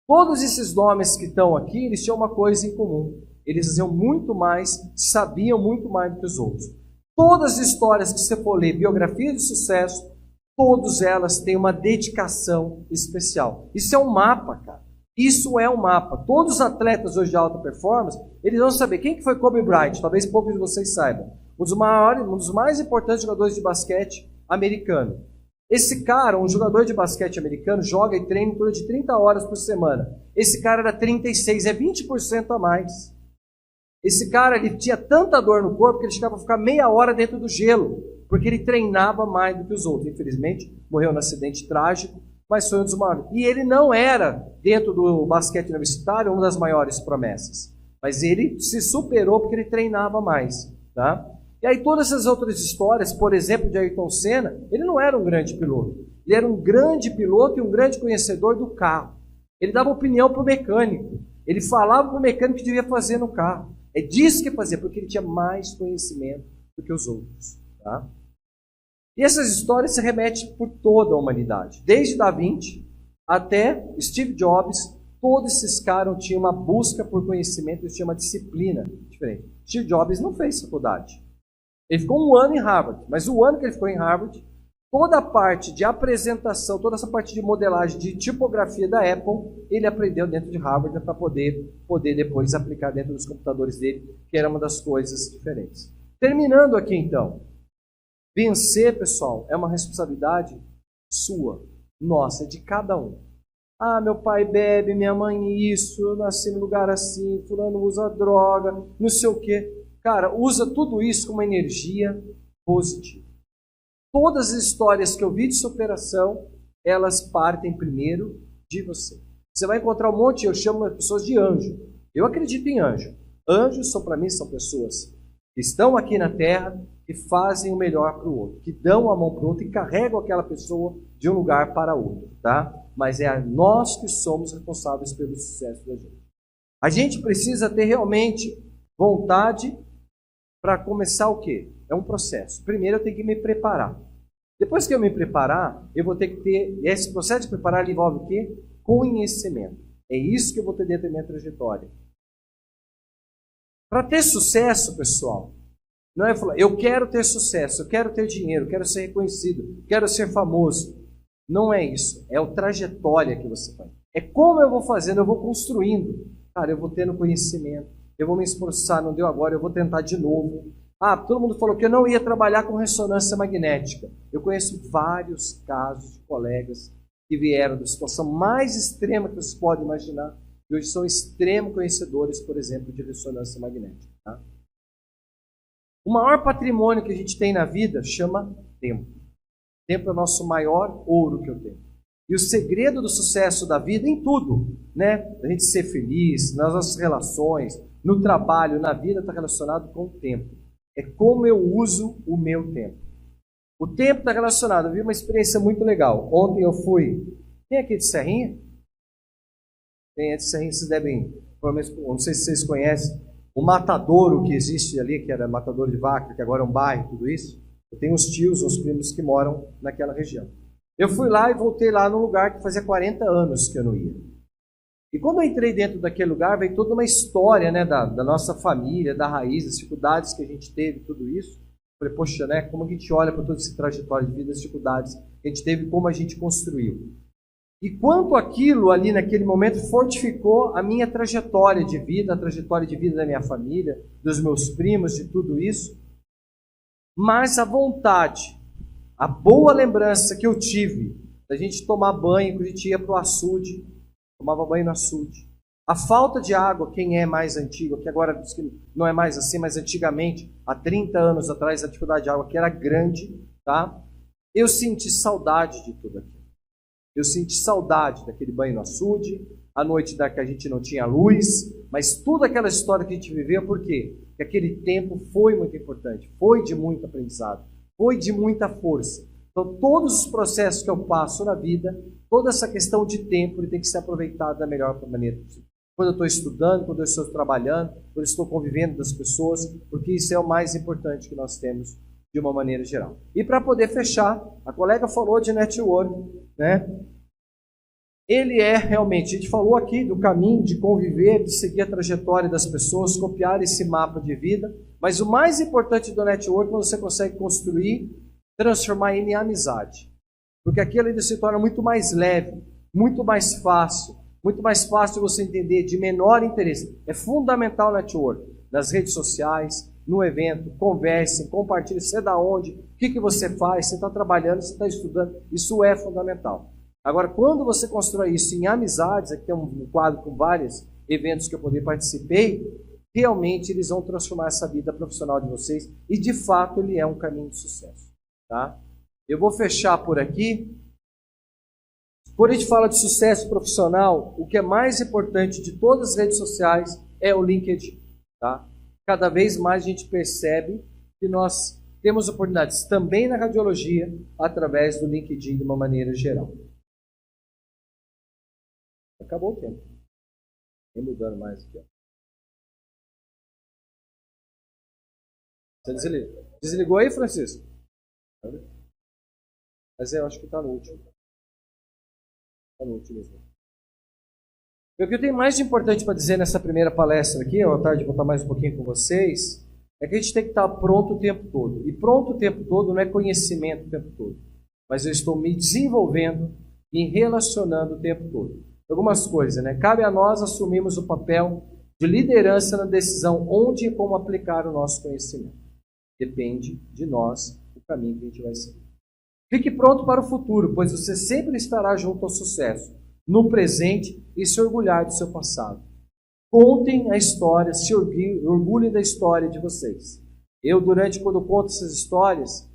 todos esses nomes que estão aqui, eles tinham uma coisa em comum. Eles faziam muito mais, sabiam muito mais do que os outros. Todas as histórias que você for ler, biografias de sucesso, todas elas têm uma dedicação especial. Isso é um mapa, cara. Isso é um mapa. Todos os atletas hoje de alta performance, eles vão saber quem que foi Kobe Bryant, talvez poucos de vocês saibam. Um dos mais importantes jogadores de basquete americano. Esse cara, um jogador de basquete americano, joga e treina em torno de 30 horas por semana. Esse cara era 36, é 20% a mais. Esse cara, ele tinha tanta dor no corpo que ele chegava a ficar meia hora dentro do gelo, porque ele treinava mais do que os outros. Infelizmente, morreu num acidente trágico, mas foi um dos maiores. E ele não era, dentro do basquete universitário, uma das maiores promessas. Mas ele se superou porque ele treinava mais. Tá? E aí todas essas outras histórias, por exemplo, de Ayrton Senna, ele não era um grande piloto. Ele era um grande piloto e um grande conhecedor do carro. Ele dava opinião para o mecânico. Ele falava para o mecânico o que devia fazer no carro. É disso que fazia, porque ele tinha mais conhecimento do que os outros. Tá? E essas histórias se remetem por toda a humanidade. Desde Da Vinci até Steve Jobs, todos esses caras tinham uma busca por conhecimento, eles tinham uma disciplina diferente. Steve Jobs não fez faculdade. Ele ficou um ano em Harvard, mas o ano que ele ficou em Harvard, toda a parte de apresentação, toda essa parte de modelagem, de tipografia da Apple, ele aprendeu dentro de Harvard para poder depois aplicar dentro dos computadores dele, que era uma das coisas diferentes. Terminando aqui então, vencer, pessoal, é uma responsabilidade sua, nossa, de cada um. Ah, meu pai bebe, minha mãe isso, eu nasci num lugar assim, fulano usa droga, não sei o quê. Cara, usa tudo isso com uma energia positiva. Todas as histórias que eu vi de superação, elas partem primeiro de você. Você vai encontrar um monte, eu chamo as pessoas de anjo. Eu acredito em anjo. Anjos, para mim, são pessoas que estão aqui na Terra e fazem o melhor para o outro, que dão a mão para o outro e carregam aquela pessoa de um lugar para outro, tá? Mas é nós que somos responsáveis pelo sucesso da gente. A gente precisa ter realmente vontade para começar o quê? É um processo. Primeiro eu tenho que me preparar. Depois que eu me preparar, eu vou ter que ter... Esse processo de preparar envolve o quê? Conhecimento. É isso que eu vou ter dentro da minha trajetória. Para ter sucesso, pessoal, não é falar, eu quero ter sucesso, eu quero ter dinheiro, eu quero ser reconhecido, quero ser famoso. Não é isso. É a trajetória que você faz. É como eu vou fazendo, eu vou construindo. Cara, eu vou tendo conhecimento. Eu vou me esforçar, não deu agora, eu vou tentar de novo. Ah, todo mundo falou que eu não ia trabalhar com ressonância magnética. Eu conheço vários casos de colegas que vieram da situação mais extrema que vocês podem imaginar e hoje são extremos conhecedores, por exemplo, de ressonância magnética. Tá? O maior patrimônio que a gente tem na vida chama tempo. Tempo é o nosso maior ouro que eu tenho. E o segredo do sucesso da vida em tudo, né? A gente ser feliz, nas nossas relações, no trabalho, na vida, está relacionado com o tempo. É como eu uso o meu tempo. O tempo está relacionado. Eu vi uma experiência muito legal. Ontem eu fui... Quem é aqui de Serrinha? Quem é de Serrinha? Vocês devem... Não sei se vocês conhecem. O matadouro que existe ali, que era matador de vaca, que agora é um bairro, tudo isso. Eu tenho uns tios, uns primos que moram naquela região. Eu fui lá e voltei lá num lugar que fazia 40 anos que eu não ia. E quando eu entrei dentro daquele lugar, veio toda uma história, né, da nossa família, da raiz, das dificuldades que a gente teve, tudo isso. Falei, poxa, né, como a gente olha para toda essa trajetória de vida, as dificuldades que a gente teve, como a gente construiu. E quanto aquilo ali naquele momento fortificou a minha trajetória de vida, a trajetória de vida da minha família, dos meus primos, de tudo isso. Mas a vontade, a boa lembrança que eu tive da gente tomar banho, quando a gente ia para o açude, tomava banho no açude. A falta de água, quem é mais antigo, que agora diz que não é mais assim, mas antigamente, há 30 anos atrás, a dificuldade de água que era grande, tá? Eu senti saudade de tudo aquilo. Eu senti saudade daquele banho no açude, a noite da que a gente não tinha luz, mas toda aquela história que a gente viveu, por quê? Porque aquele tempo foi muito importante, foi de muito aprendizado, foi de muita força. Então, todos os processos que eu passo na vida, toda essa questão de tempo, ele tem que ser aproveitado da melhor maneira possível. Quando eu estou estudando, quando eu estou trabalhando, quando eu estou convivendo com as pessoas, porque isso é o mais importante que nós temos de uma maneira geral. E para poder fechar, a colega falou de network, né? Ele é realmente, a gente falou aqui do caminho de conviver, de seguir a trajetória das pessoas, copiar esse mapa de vida, mas o mais importante do network é quando você consegue construir, transformar ele em amizade. Porque aquilo ainda se torna muito mais leve, muito mais fácil você entender, de menor interesse. É fundamental o network, nas redes sociais, no evento, conversem, compartilhem, você é da onde, o que você faz, você está trabalhando, você está estudando, isso é fundamental. Agora, quando você constrói isso em amizades, aqui tem um quadro com vários eventos que eu participei, realmente eles vão transformar essa vida profissional de vocês e, de fato, ele é um caminho de sucesso. Tá? Eu vou fechar por aqui. Quando a gente fala de sucesso profissional, o que é mais importante de todas as redes sociais é o LinkedIn. Tá? Cada vez mais a gente percebe que nós temos oportunidades também na radiologia através do LinkedIn de uma maneira geral. Acabou o tempo. Nem mudando mais aqui. Ó. Você desligou aí, Francisco? Mas eu acho que está no último. Está no último mesmo. O que eu tenho mais de importante para dizer nessa primeira palestra aqui, à tarde vou estar mais um pouquinho com vocês, é que a gente tem que estar pronto o tempo todo. E pronto o tempo todo não é conhecimento o tempo todo. Mas eu estou me desenvolvendo e relacionando o tempo todo. Algumas coisas, né? Cabe a nós assumirmos o papel de liderança na decisão onde e como aplicar o nosso conhecimento. Depende de nós o caminho que a gente vai seguir. Fique pronto para o futuro, pois você sempre estará junto ao sucesso, no presente e se orgulhar do seu passado. Contem a história, se orgulhem da história de vocês. Quando eu conto essas histórias,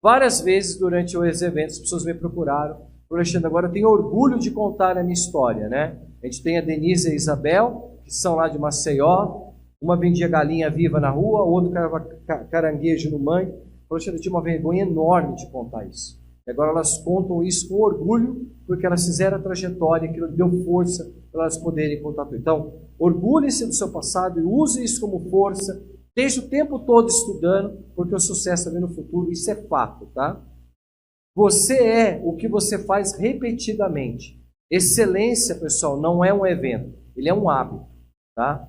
várias vezes durante os eventos, as pessoas me procuraram. Alexandre, agora eu tenho orgulho de contar a minha história, né? A gente tem a Denise e a Isabel, que são lá de Maceió. Uma vendia galinha viva na rua, o outro caranguejo no mangue. Alexandre, eu tinha uma vergonha enorme de contar isso. E agora elas contam isso com orgulho, porque elas fizeram a trajetória, aquilo deu força para elas poderem contar tudo. Então, orgulhe-se do seu passado e use isso como força. Esteja o tempo todo estudando, porque o sucesso vem no futuro, isso é fato, tá? Você é o que você faz repetidamente. Excelência, pessoal, não é um evento, ele é um hábito, tá?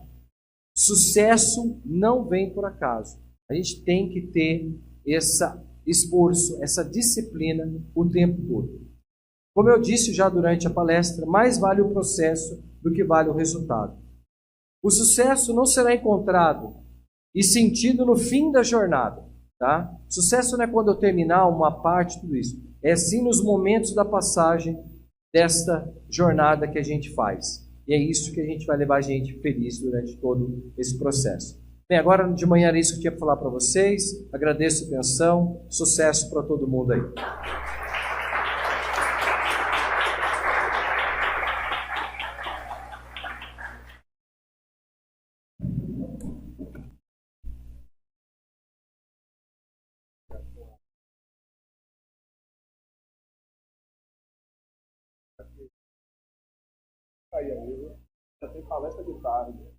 Sucesso não vem por acaso. A gente tem que ter esse esforço, essa disciplina o tempo todo. Como eu disse já durante a palestra, mais vale o processo do que vale o resultado. O sucesso não será encontrado e sentido no fim da jornada. Tá? Sucesso não é quando eu terminar uma parte, tudo isso. É sim nos momentos da passagem desta jornada que a gente faz. E é isso que a gente vai levar a gente feliz durante todo esse processo. Bem, agora de manhã era isso que eu tinha para falar para vocês. Agradeço a atenção. Sucesso para todo mundo aí. Aí, amigo. Já tem palestra de tarde.